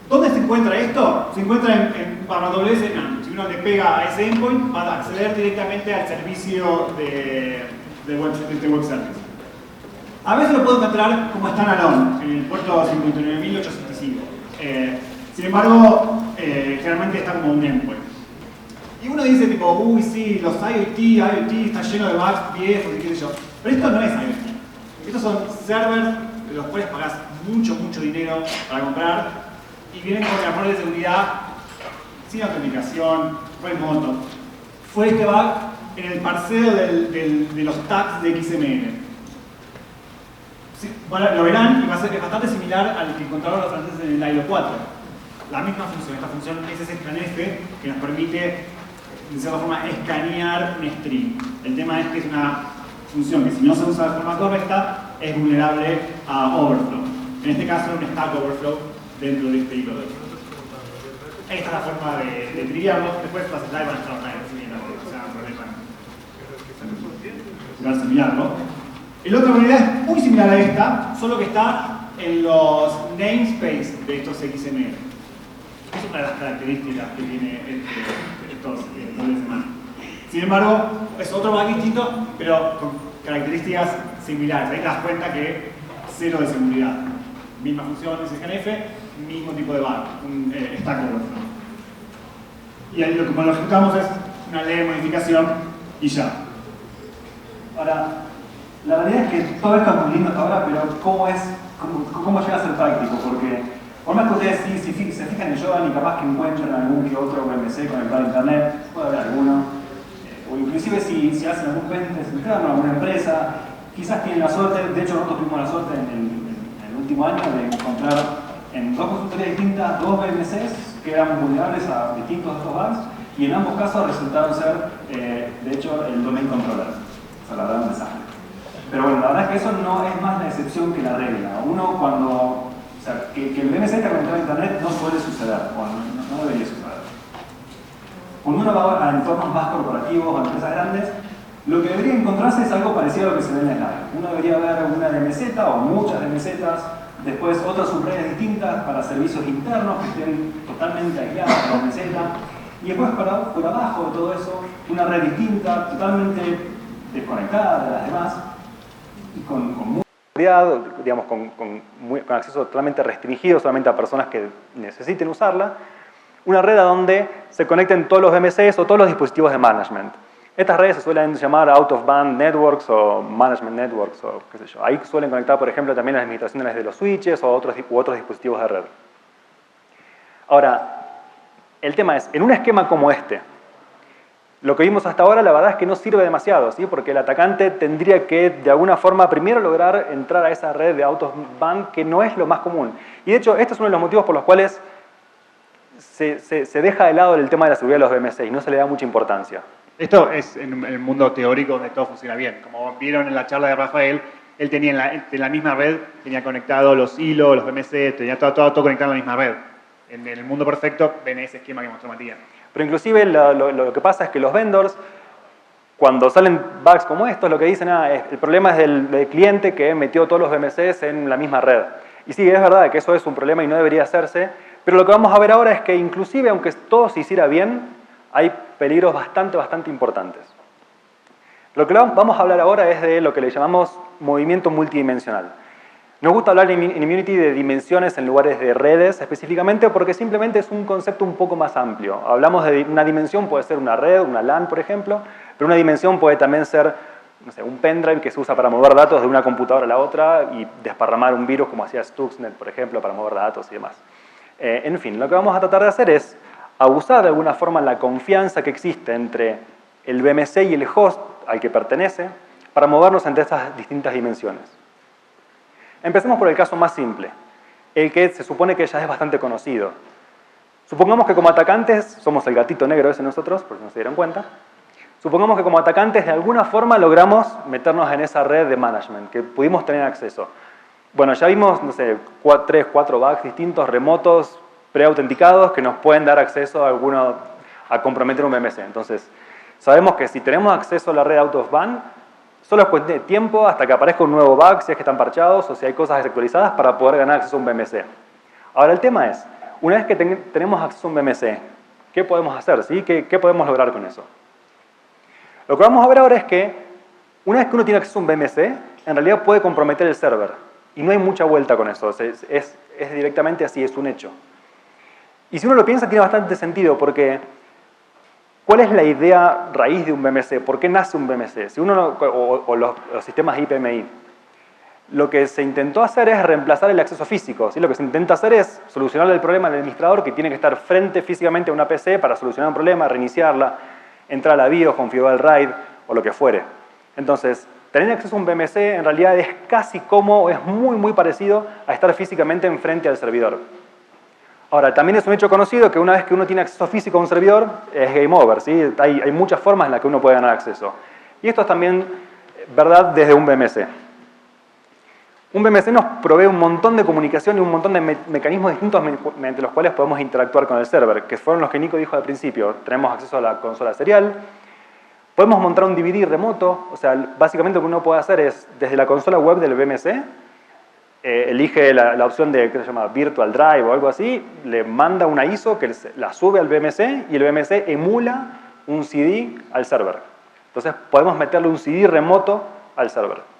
¿Dónde se encuentra esto? Se encuentra para AWS. Si uno le pega a ese endpoint, va a acceder directamente al servicio de web service. A veces lo puedo encontrar como standalone, en el puerto 59865. Sin embargo, generalmente está como un endpoint. Y uno dice tipo, uy sí, los IoT está lleno de bugs viejos y qué sé yo. Pero esto no es IoT. Estos son servers de los cuales pagás mucho dinero para comprar y vienen con controles de seguridad sin autenticación, remoto. Fue este bug en el parseo de los tags de XML. Sí, bueno, lo verán y es bastante similar al que encontraron los franceses en el ILO 4. La misma función, esta función SSScanF, que nos permite de cierta forma escanear un string. El tema es que es una función que si no se usa de forma correcta es vulnerable a overflow. En este caso un stack overflow dentro de este hilo de overflow. Esta es la forma de triviarlo. Después las slides van a estar online, así que no sea un problema mirarlo. La otra manera es muy similar a esta, solo que está en los namespace de estos XML. Es una de las características que tiene estos semana. Sin embargo, es otro bug distinto, pero con características similares. Ahí te das cuenta que cero de seguridad. Misma función SScanF, mismo tipo de bug, un stack overflow. Y ahí como lo ejecutamos es una leve modificación y ya. Ahora, la realidad es que todo esto es muy lindo hasta ahora, pero ¿cómo llega a ser práctico? Porque por más que ustedes si se fijan en Jovan y capaz que encuentren algún que otro VMC conectado a internet, puede haber alguno, o inclusive si hacen algún pentest interno a alguna empresa, quizás tienen la suerte, de hecho nosotros tuvimos la suerte en el último año de encontrar en dos consultorías distintas dos VMCs que eran vulnerables a distintos de estos bugs, y en ambos casos resultaron ser, de hecho, el domain controller. O sea, la verdad, un desastre. Pero bueno, la verdad es que eso no es más la excepción que la regla. Uno cuando... O sea, que el VMC esté conectado a internet no suele suceder, o no debería suceder. Cuando uno va a entornos más corporativos o a empresas grandes, lo que debería encontrarse es algo parecido a lo que se ve en el slide. Uno debería ver una DMZ o muchas DMZs, después otras subredes distintas para servicios internos que estén totalmente aisladas de la DMZ, y después por abajo de todo eso, una red distinta, totalmente desconectada de las demás, y con muy seguridad, digamos, con acceso totalmente restringido solamente a personas que necesiten usarla, una red a donde se conecten todos los VMCs o todos los dispositivos de management. Estas redes se suelen llamar out-of-band networks o management networks o qué sé yo. Ahí suelen conectar, por ejemplo, también las administraciones de los switches o otros dispositivos de red. Ahora, el tema es, en un esquema como este, lo que vimos hasta ahora la verdad es que no sirve demasiado, ¿sí? Porque el atacante tendría que de alguna forma primero lograr entrar a esa red de out-of-band que no es lo más común. Y de hecho este es uno de los motivos por los cuales se deja de lado el tema de la seguridad de los VMC y no se le da mucha importancia. Esto es en el mundo teórico donde todo funciona bien. Como vieron en la charla de Rafael, él tenía en la misma red, tenía conectado los hilos, los VMC, tenía todo conectado en la misma red. En el mundo perfecto ven ese esquema que mostró Matías. Pero inclusive lo que pasa es que los vendors, cuando salen bugs como estos, lo que dicen el problema es del cliente que metió todos los VMCs en la misma red. Y sí, es verdad que eso es un problema y no debería hacerse, pero lo que vamos a ver ahora es que inclusive aunque todo se hiciera bien, hay peligros bastante importantes. Lo que vamos a hablar ahora es de lo que le llamamos movimiento multidimensional. Nos gusta hablar en Immunity de dimensiones en lugares de redes específicamente porque simplemente es un concepto un poco más amplio. Hablamos de una dimensión, puede ser una red, una LAN por ejemplo, pero una dimensión puede también ser, no sé, un pendrive que se usa para mover datos de una computadora a la otra y desparramar un virus como hacía Stuxnet por ejemplo para mover datos y demás. En fin, lo que vamos a tratar de hacer es abusar de alguna forma la confianza que existe entre el VMC y el host al que pertenece para movernos entre estas distintas dimensiones. Empecemos por el caso más simple, el que se supone que ya es bastante conocido. Supongamos que como atacantes, somos el gatito negro ese nosotros, por si no se dieron cuenta, supongamos que como atacantes de alguna forma logramos meternos en esa red de management, que pudimos tener acceso. Bueno, ya vimos, no sé, 3, 4 bugs distintos, remotos, preautenticados, que nos pueden dar acceso a comprometer un VMC. Entonces, sabemos que si tenemos acceso a la red out of band, solo es cuestión de tiempo hasta que aparezca un nuevo bug, si es que están parchados o si hay cosas desactualizadas para poder ganar acceso a un VMC. Ahora, el tema es, una vez que tenemos acceso a un VMC, ¿qué podemos hacer? ¿Sí? ¿Qué podemos lograr con eso? Lo que vamos a ver ahora es que, una vez que uno tiene acceso a un VMC, en realidad puede comprometer el server. Y no hay mucha vuelta con eso, es directamente así, es un hecho. Y si uno lo piensa, tiene bastante sentido, porque ¿cuál es la idea raíz de un VMC? ¿Por qué nace un VMC? Si uno o los sistemas IPMI. Lo que se intentó hacer es reemplazar el acceso físico. ¿Sí? Lo que se intenta hacer es solucionar el problema al administrador que tiene que estar frente físicamente a una PC para solucionar un problema, reiniciarla, entrar a la BIOS, configurar el RAID o lo que fuere. Entonces, tener acceso a un VMC en realidad es casi como, es muy parecido a estar físicamente enfrente al servidor. Ahora, también es un hecho conocido que una vez que uno tiene acceso físico a un servidor, es game over, ¿sí? Hay muchas formas en las que uno puede ganar acceso. Y esto es también verdad desde un VMC. Un VMC nos provee un montón de comunicación y un montón de mecanismos distintos mediante los cuales podemos interactuar con el server, que fueron los que Nico dijo al principio. Tenemos acceso a la consola serial, podemos montar un DVD remoto, o sea, básicamente lo que uno puede hacer es, desde la consola web del VMC, elige la opción de, ¿qué se llama? Virtual Drive o algo así, le manda una ISO que la sube al VMC y el VMC emula un CD al server. Entonces podemos meterle un CD remoto al server.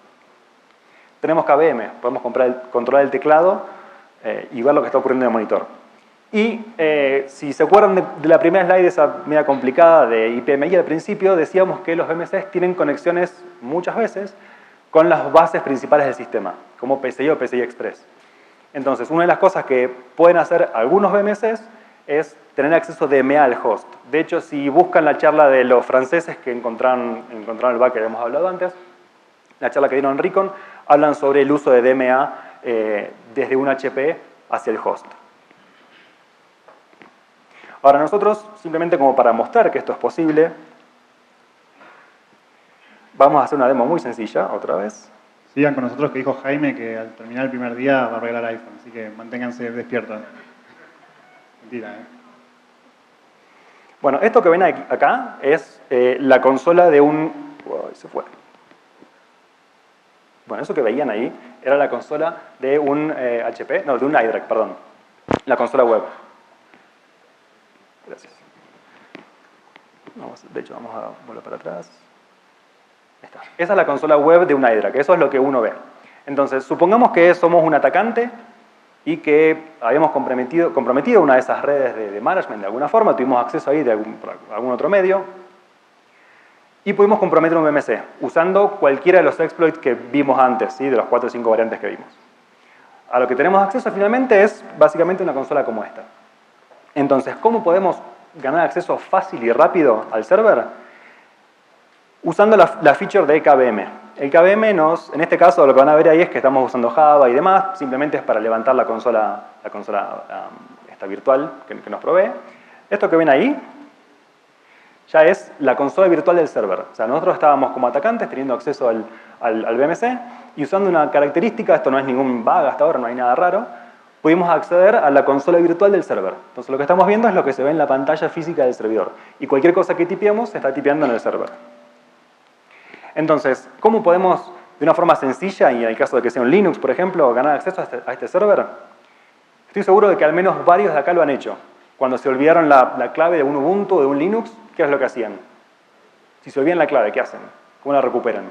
Tenemos KVM, podemos controlar el teclado y ver lo que está ocurriendo en el monitor. Y si se acuerdan de la primera slide, esa media complicada de IPMI al principio, decíamos que los VMCs tienen conexiones muchas veces con las bases principales del sistema, como PCI o PCI Express. Entonces, una de las cosas que pueden hacer algunos VMCs es tener acceso DMA al host. De hecho, si buscan la charla de los franceses que encontraron el bug que habíamos hablado antes, la charla que dieron en Recon, hablan sobre el uso de DMA desde un HP hacia el host. Ahora nosotros, simplemente como para mostrar que esto es posible, vamos a hacer una demo muy sencilla, otra vez. Sigan con nosotros que dijo Jaime que al terminar el primer día va a arreglar iPhone, así que manténganse despiertos. Mentira, ¿eh? Bueno, esto que ven acá es la consola de un... Uy, se fue. Bueno, eso que veían ahí era la consola de un HP, no, de un iDRAC, perdón. La consola web. Gracias. De hecho, vamos a volver para atrás. Ahí está. Esa es la consola web de un iDRAC, eso es lo que uno ve. Entonces, supongamos que somos un atacante y que habíamos comprometido una de esas redes de management de alguna forma, tuvimos acceso ahí por algún otro medio, y pudimos comprometer un VMC usando cualquiera de los exploits que vimos antes, ¿sí? De los 4 o 5 variantes que vimos. A lo que tenemos acceso finalmente es básicamente una consola como esta. Entonces, ¿cómo podemos ganar acceso fácil y rápido al server? Usando la feature de KVM. El KVM en este caso lo que van a ver ahí es que estamos usando Java y demás, simplemente es para levantar la consola esta virtual que nos provee. Esto que ven ahí ya es la consola virtual del server. O sea, nosotros estábamos como atacantes teniendo acceso al VMC y usando una característica, esto no es ningún bug hasta ahora, no hay nada raro, pudimos acceder a la consola virtual del server. Entonces lo que estamos viendo es lo que se ve en la pantalla física del servidor. Y cualquier cosa que tipeemos se está tipeando en el server. Entonces, ¿cómo podemos, de una forma sencilla, y en el caso de que sea un Linux, por ejemplo, ganar acceso a este server? Estoy seguro de que al menos varios de acá lo han hecho. Cuando se olvidaron la clave de un Ubuntu o de un Linux, ¿qué es lo que hacían? Si se olvidan la clave, ¿qué hacen? ¿Cómo la recuperan?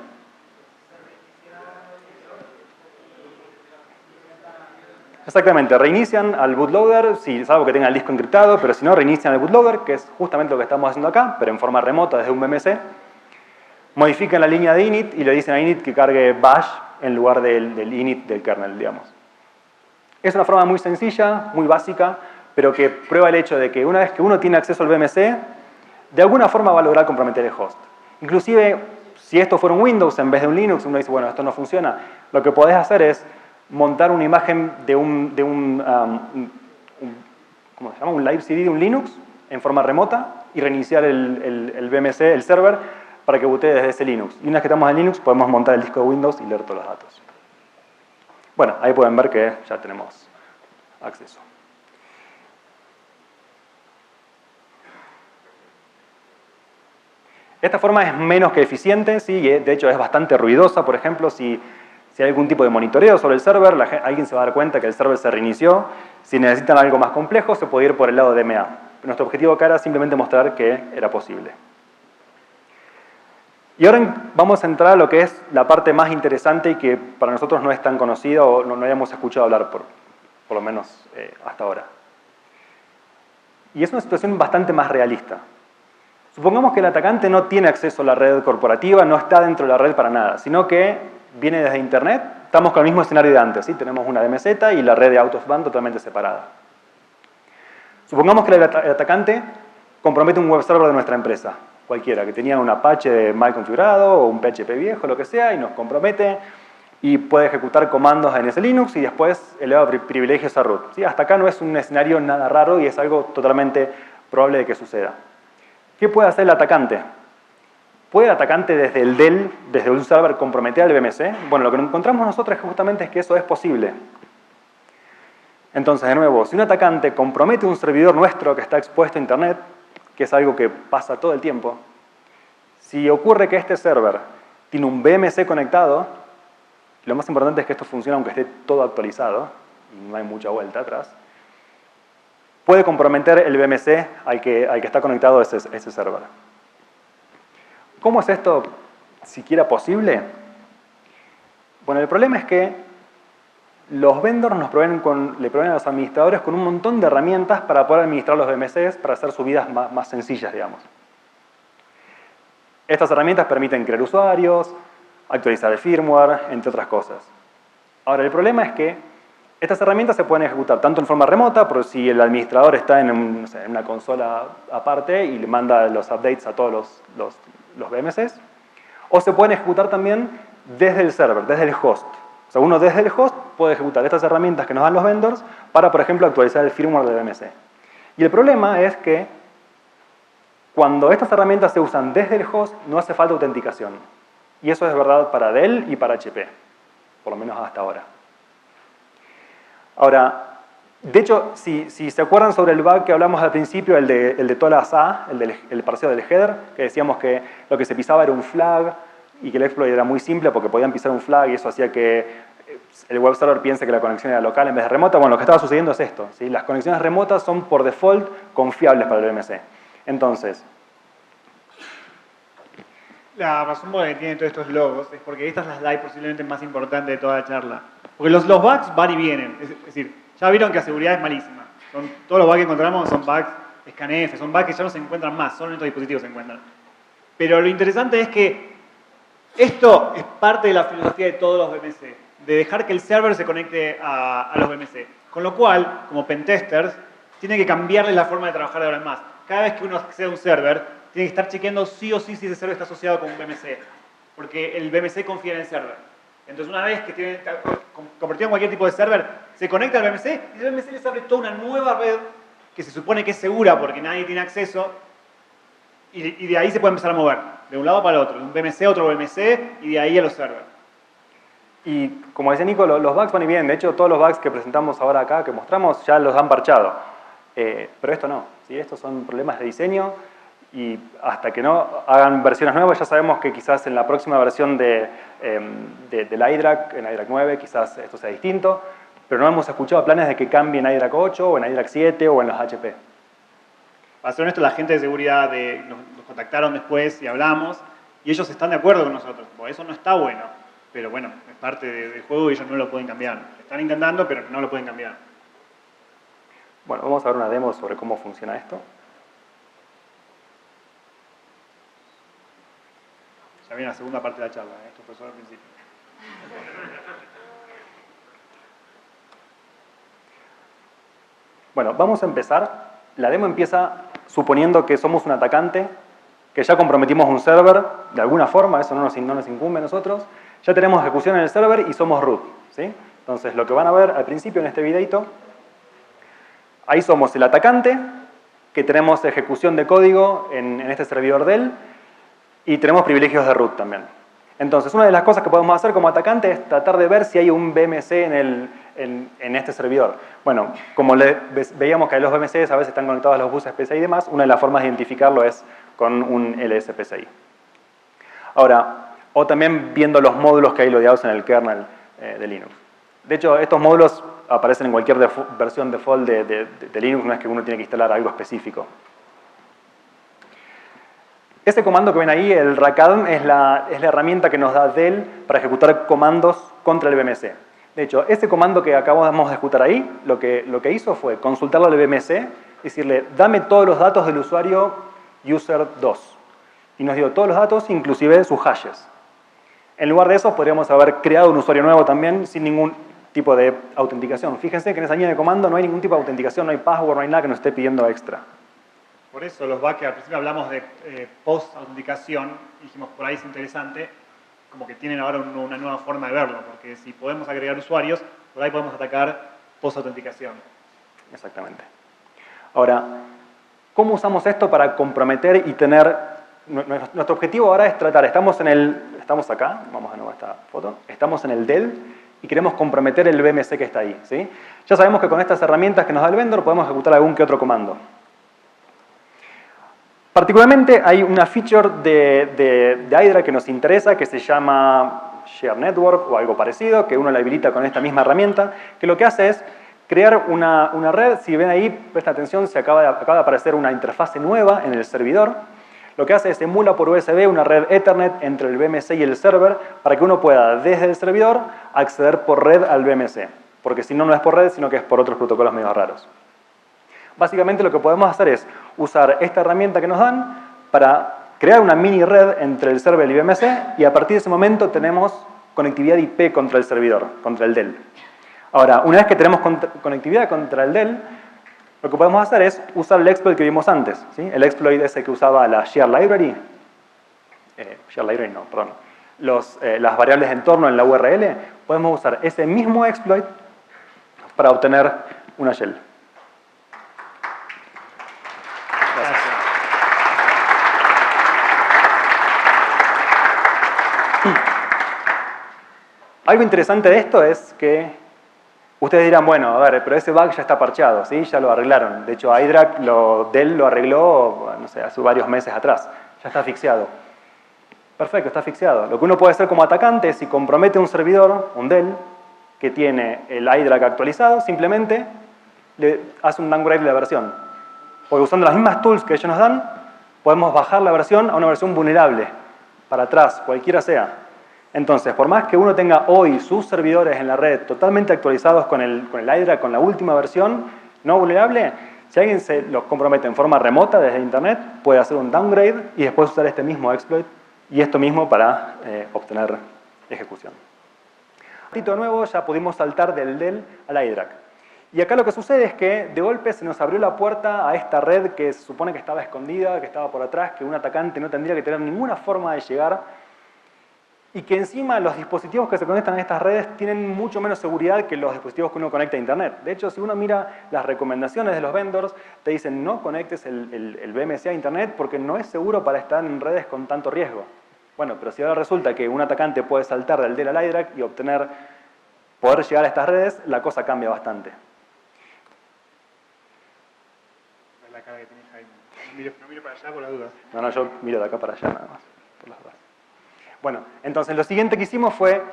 Exactamente, reinician al bootloader, salvo que tenga el disco encriptado, pero si no, reinician el bootloader, que es justamente lo que estamos haciendo acá, pero en forma remota desde un VMC. Modifican la línea de init y le dicen a init que cargue bash en lugar del init del kernel, digamos. Es una forma muy sencilla, muy básica, pero que prueba el hecho de que una vez que uno tiene acceso al VMC, de alguna forma va a lograr comprometer el host. Inclusive, si esto fuera un Windows en vez de un Linux, uno dice, bueno, esto no funciona, lo que podés hacer es montar una imagen de ¿cómo se llama? Un live CD de un Linux en forma remota y reiniciar el VMC, el server, para que bootee desde ese Linux. Y una vez que estamos en Linux, podemos montar el disco de Windows y leer todos los datos. Bueno, ahí pueden ver que ya tenemos acceso. Esta forma es menos que eficiente, ¿sí? De hecho es bastante ruidosa. Por ejemplo, si hay algún tipo de monitoreo sobre el server, alguien se va a dar cuenta que el server se reinició. Si necesitan algo más complejo, se puede ir por el lado de DMA. Nuestro objetivo acá era simplemente mostrar que era posible. Y ahora vamos a entrar a lo que es la parte más interesante y que para nosotros no es tan conocida o no habíamos escuchado hablar, por lo menos hasta ahora. Y es una situación bastante más realista. Supongamos que el atacante no tiene acceso a la red corporativa, no está dentro de la red para nada, sino que viene desde Internet. Estamos con el mismo escenario de antes, ¿sí? Tenemos una DMZ y la red de out of band totalmente separada. Supongamos que el atacante compromete un web server de nuestra empresa, cualquiera, que tenía un Apache mal configurado o un PHP viejo, lo que sea, y nos compromete y puede ejecutar comandos en ese Linux y después eleva privilegios a root, ¿sí? Hasta acá no es un escenario nada raro y es algo totalmente probable de que suceda. ¿Qué puede hacer el atacante? ¿Puede el atacante desde el DEL, desde un server, comprometer al VMC? Bueno, lo que encontramos nosotros justamente es que eso es posible. Entonces, de nuevo, si un atacante compromete un servidor nuestro que está expuesto a Internet, que es algo que pasa todo el tiempo, si ocurre que este server tiene un VMC conectado, lo más importante es que esto funcione aunque esté todo actualizado, y no hay mucha vuelta atrás, puede comprometer el VMC al que está conectado ese server. ¿Cómo es esto siquiera posible? Bueno, el problema es que los vendors le proveen a los administradores con un montón de herramientas para poder administrar los VMCs para hacer sus vidas más sencillas, digamos. Estas herramientas permiten crear usuarios, actualizar el firmware, entre otras cosas. Ahora, el problema es que estas herramientas se pueden ejecutar tanto en forma remota, por si el administrador está en una consola aparte y le manda los updates a todos los VMCs, o se pueden ejecutar también desde el server, desde el host. O sea, uno desde el host puede ejecutar estas herramientas que nos dan los vendors para, por ejemplo, actualizar el firmware del VMC. Y el problema es que cuando estas herramientas se usan desde el host, no hace falta autenticación. Y eso es verdad para Dell y para HP, por lo menos hasta ahora. Ahora, de hecho, si se acuerdan sobre el bug que hablamos al principio, el de todas A, el parseo del header, que decíamos que lo que se pisaba era un flag y que el exploit era muy simple porque podían pisar un flag y eso hacía que el web server piense que la conexión era local en vez de remota. Bueno, lo que estaba sucediendo es esto, ¿sí? Las conexiones remotas son por default confiables para el VMC. Entonces, la razón por la que tienen todos estos logos es porque esta es la slide posiblemente más importante de toda la charla. Porque los bugs van y vienen. Es decir, ya vieron que la seguridad es malísima. Todos los bugs que encontramos son bugs scanf, son bugs que ya no se encuentran más, solo en estos dispositivos se encuentran. Pero lo interesante es que esto es parte de la filosofía de todos los VMC, de dejar que el server se conecte a los VMC. Con lo cual, como pentesters, tiene que cambiarle la forma de trabajar de ahora en más. Cada vez que uno accede a un server, tiene que estar chequeando sí o sí si ese server está asociado con un VMC. Porque el VMC confía en el server. Entonces, una vez que tiene convertido en cualquier tipo de server, se conecta al VMC y el VMC les abre toda una nueva red que se supone que es segura porque nadie tiene acceso y de ahí se puede empezar a mover, de un lado para el otro, de un VMC a otro VMC y de ahí a los servers. Y como decía Nico, los bugs van y vienen. De hecho, todos los bugs que presentamos ahora acá, que mostramos, ya los han parchado. Pero esto no, ¿sí? Estos son problemas de diseño y hasta que no hagan versiones nuevas, ya sabemos que quizás en la próxima versión del iDRAC, en iDRAC 9, quizás esto sea distinto, pero no hemos escuchado planes de que cambie en iDRAC 8 o en iDRAC 7 o en los HP. Para ser honesto, la gente de seguridad nos contactaron después y hablamos y ellos están de acuerdo con nosotros, porque eso no está bueno, pero bueno, es parte del juego y ellos no lo pueden cambiar. Están intentando, pero no lo pueden cambiar. Bueno, vamos a ver una demo sobre cómo funciona esto. Ya viene la segunda parte de la charla, esto fue solo al principio. Bueno, vamos a empezar. La demo empieza suponiendo que somos un atacante, que ya comprometimos un server de alguna forma, eso no nos incumbe a nosotros. Ya tenemos ejecución en el server y somos root, ¿sí? Entonces, lo que van a ver al principio en este videito, ahí somos el atacante, que tenemos ejecución de código en este servidor Dell, y tenemos privilegios de root también. Entonces, una de las cosas que podemos hacer como atacante es tratar de ver si hay un BMC en este servidor. Bueno, como veíamos que los BMCs a veces están conectados a los buses PCI y demás, una de las formas de identificarlo es con un LS-PCI. Ahora, o también viendo los módulos que hay loadeados en el kernel de Linux. De hecho, estos módulos aparecen en cualquier versión default de Linux, no es que uno tiene que instalar algo específico. Ese comando que ven ahí, el racadm, es la herramienta que nos da Dell para ejecutar comandos contra el BMC. De hecho, ese comando que acabamos de ejecutar ahí, lo que hizo fue consultarle al BMC, decirle, dame todos los datos del usuario user2. Y nos dio todos los datos, inclusive sus hashes. En lugar de eso, podríamos haber creado un usuario nuevo también, sin ningún tipo de autenticación. Fíjense que en esa línea de comando no hay ningún tipo de autenticación, no hay password, no hay nada que nos esté pidiendo extra. Por eso los buckets, al principio hablamos de post-autenticación, dijimos por ahí es interesante, como que tienen ahora una nueva forma de verlo, porque si podemos agregar usuarios, por ahí podemos atacar post-autenticación. Exactamente. Ahora, ¿cómo usamos esto para comprometer y tener... Nuestro objetivo ahora es tratar, estamos acá, vamos de nuevo a esta foto, estamos en el Dell y queremos comprometer el BMC que está ahí, ¿sí? Ya sabemos que con estas herramientas que nos da el vendor podemos ejecutar algún que otro comando. Particularmente hay una feature de Hydra que nos interesa, que se llama Share Network o algo parecido, que uno la habilita con esta misma herramienta, que lo que hace es crear una red. Si ven ahí, presten atención, acaba de aparecer una interfase nueva en el servidor. Lo que hace es emula por USB una red Ethernet entre el BMC y el server para que uno pueda, desde el servidor, acceder por red al BMC. Porque si no, no es por red, sino que es por otros protocolos medio raros. Básicamente lo que podemos hacer es usar esta herramienta que nos dan para crear una mini red entre el server y el BMC y a partir de ese momento tenemos conectividad IP contra el servidor, contra el Dell. Ahora, una vez que tenemos conectividad contra el Dell, lo que podemos hacer es usar el exploit que vimos antes, ¿sí? El exploit ese que usaba la Share Library, las variables de entorno en la URL, podemos usar ese mismo exploit para obtener una shell. Algo interesante de esto es que ustedes dirán, bueno, a ver, pero ese bug ya está parcheado, ¿sí? Ya lo arreglaron. De hecho, Hydra, Dell lo arregló, no sé, hace varios meses atrás. Ya está asfixiado. Perfecto, está asfixiado. Lo que uno puede hacer como atacante es, si compromete un servidor, un Dell, que tiene el Hydra actualizado, simplemente le hace un downgrade de la versión. Porque usando las mismas tools que ellos nos dan, podemos bajar la versión a una versión vulnerable, para atrás, cualquiera sea. Entonces, por más que uno tenga hoy sus servidores en la red totalmente actualizados con el Hydra, con la última versión, no vulnerable, si alguien se los compromete en forma remota desde Internet, puede hacer un downgrade y después usar este mismo exploit y esto mismo para obtener ejecución. Un ratito de nuevo ya pudimos saltar del Dell al Hydra. Y acá lo que sucede es que de golpe se nos abrió la puerta a esta red que se supone que estaba escondida, que estaba por atrás, que un atacante no tendría que tener ninguna forma de llegar, y que encima los dispositivos que se conectan a estas redes tienen mucho menos seguridad que los dispositivos que uno conecta a Internet. De hecho, si uno mira las recomendaciones de los vendors, te dicen no conectes el BMC a Internet porque no es seguro para estar en redes con tanto riesgo. Bueno, pero si ahora resulta que un atacante puede saltar del Dell al Hydra y poder llegar a estas redes, la cosa cambia bastante. La cara que tiene Jaime. No miro para allá por la duda. No, yo miro de acá para allá nada más, por las dudas. Bueno, entonces lo siguiente que hicimos fue,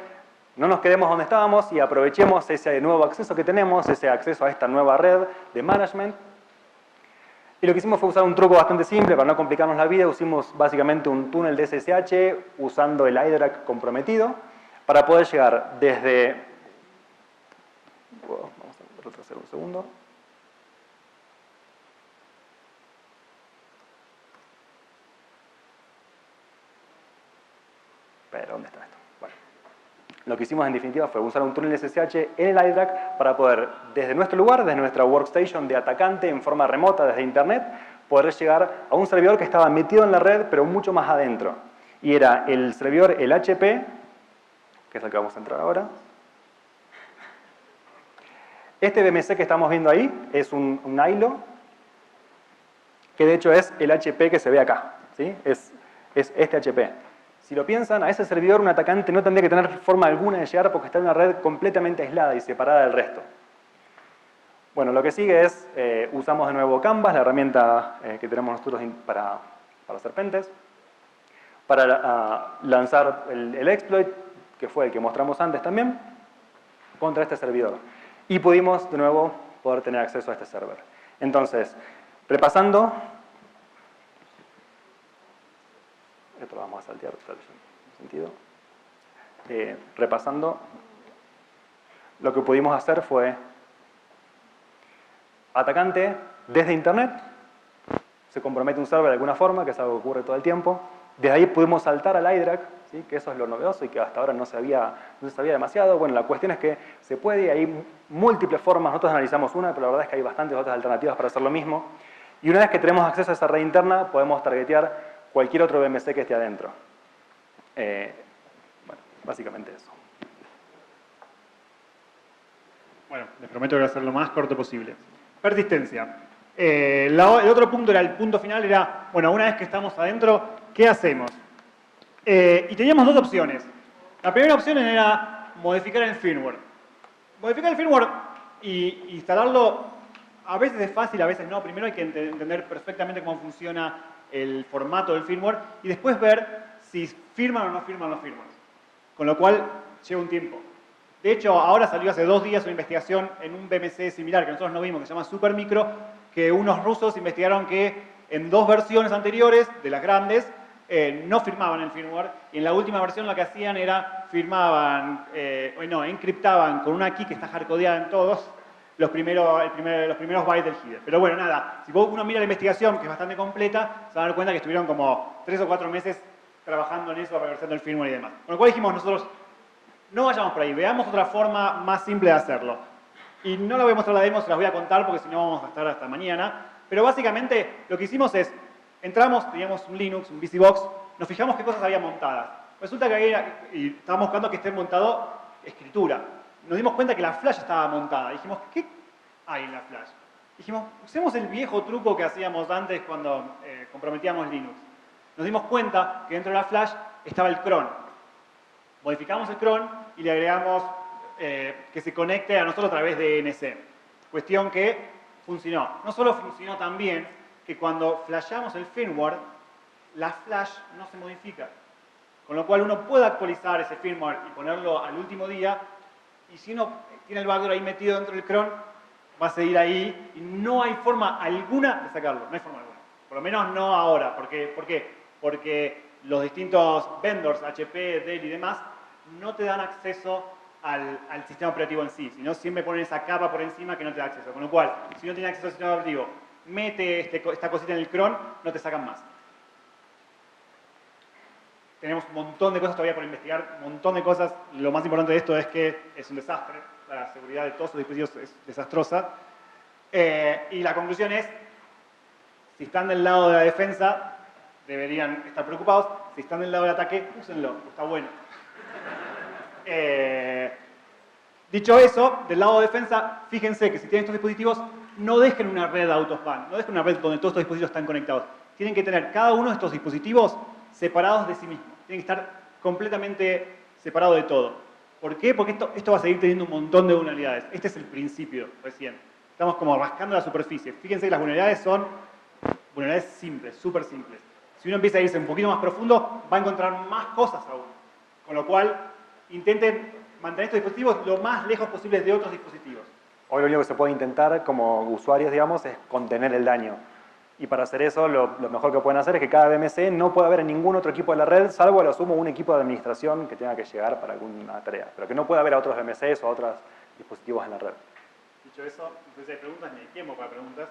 no nos quedemos donde estábamos y aprovechemos ese nuevo acceso que tenemos, ese acceso a esta nueva red de management. Y lo que hicimos fue usar un truco bastante simple para no complicarnos la vida. Usamos básicamente un túnel de SSH usando el Hydra comprometido para poder llegar desde... Vamos a retroceder un segundo. Pero, ¿dónde está esto? Bueno, lo que hicimos en definitiva fue usar un túnel SSH en el Hydra para poder, desde nuestro lugar, desde nuestra workstation de atacante en forma remota desde Internet, poder llegar a un servidor que estaba metido en la red, pero mucho más adentro. Y era el servidor, el HP, que es el que vamos a entrar ahora. Este BMC que estamos viendo ahí es un ILO, que de hecho es el HP que se ve acá, ¿sí? Es este HP. Si lo piensan, a ese servidor un atacante no tendría que tener forma alguna de llegar porque está en una red completamente aislada y separada del resto. Bueno, lo que sigue es, usamos de nuevo Canvas, la herramienta que tenemos nosotros para hacer pentest, para lanzar el exploit, que fue el que mostramos antes también, contra este servidor. Y pudimos, de nuevo, poder tener acceso a este server. Entonces, repasando, esto lo vamos a saltear, sentido. Repasando, lo que pudimos hacer fue atacante desde Internet, se compromete un server de alguna forma, que es algo que ocurre todo el tiempo. Desde ahí pudimos saltar al iDRAC, ¿sí? Que eso es lo novedoso y que hasta ahora no se sabía demasiado. Bueno, la cuestión es que se puede, hay múltiples formas, nosotros analizamos una, pero la verdad es que hay bastantes otras alternativas para hacer lo mismo. Y una vez que tenemos acceso a esa red interna, podemos targetear cualquier otro VMC que esté adentro. Bueno, básicamente eso. Bueno, les prometo que voy a ser lo más corto posible. Persistencia. El otro punto era, el punto final era, bueno, una vez que estamos adentro, ¿qué hacemos? Y teníamos dos opciones. La primera opción era modificar el firmware. Modificar el firmware y instalarlo, a veces es fácil, a veces no. Primero hay que entender perfectamente cómo funciona el formato del firmware y después ver si firman o no firman los firmwares. Con lo cual, lleva un tiempo. De hecho, ahora salió hace 2 días una investigación en un VMC similar que nosotros no vimos, que se llama Supermicro, que unos rusos investigaron que en 2 versiones anteriores, de las grandes, no firmaban el firmware, y en la última versión lo que hacían era encriptaban con una key que está hardcodeada en todos los primeros bytes del header. Pero bueno, nada, si uno mira la investigación, que es bastante completa, se van a dar cuenta que estuvieron como 3 o 4 meses trabajando en eso, reversando el firmware y demás. Con lo cual dijimos nosotros, no vayamos por ahí, veamos otra forma más simple de hacerlo. Y no les voy a mostrar la demo, se las voy a contar porque si no vamos a estar hasta mañana. Pero básicamente lo que hicimos es, entramos, teníamos un Linux, un VCBox, nos fijamos qué cosas había montadas. Resulta que y estábamos buscando que esté montado escritura. Nos dimos cuenta que la flash estaba montada. Dijimos, ¿qué hay en la flash? Dijimos, usemos el viejo truco que hacíamos antes cuando comprometíamos Linux. Nos dimos cuenta que dentro de la flash estaba el cron. Modificamos el cron y le agregamos que se conecte a nosotros a través de NC. Cuestión que funcionó. No solo funcionó tan bien que cuando flashamos el firmware, la flash no se modifica. Con lo cual uno puede actualizar ese firmware y ponerlo al último día, y si uno tiene el backdoor ahí metido dentro del cron, va a seguir ahí y no hay forma alguna de sacarlo. No hay forma alguna. Por lo menos no ahora. ¿Por qué? Porque los distintos vendors, HP, Dell y demás, no te dan acceso al sistema operativo en sí, sino siempre ponen esa capa por encima que no te da acceso. Con lo cual, si no tienes acceso al sistema operativo, mete esta cosita en el cron, no te sacan más. Tenemos un montón de cosas todavía por investigar, un montón de cosas. Lo más importante de esto es que es un desastre. La seguridad de todos los dispositivos es desastrosa. Y la conclusión es, si están del lado de la defensa, deberían estar preocupados. Si están del lado del ataque, úsenlo, está bueno. Dicho eso, del lado de defensa, fíjense que si tienen estos dispositivos, no dejen una red autospan, no dejen una red donde todos estos dispositivos están conectados. Tienen que tener cada uno de estos dispositivos separados de sí mismos. Tienen que estar completamente separados de todo. ¿Por qué? Porque esto va a seguir teniendo un montón de vulnerabilidades. Este es el principio recién. Estamos como rascando la superficie. Fíjense que las vulnerabilidades son vulnerabilidades simples, súper simples. Si uno empieza a irse un poquito más profundo, va a encontrar más cosas aún. Con lo cual, intenten mantener estos dispositivos lo más lejos posible de otros dispositivos. Hoy lo único que se puede intentar como usuarios, digamos, es contener el daño. Y para hacer eso, lo mejor que pueden hacer es que cada VMC no pueda haber en ningún otro equipo de la red, salvo a lo sumo un equipo de administración que tenga que llegar para alguna tarea. Pero que no pueda haber a otros VMCs o a otros dispositivos en la red. Dicho eso, entonces hay preguntas, ni hay tiempo para preguntas.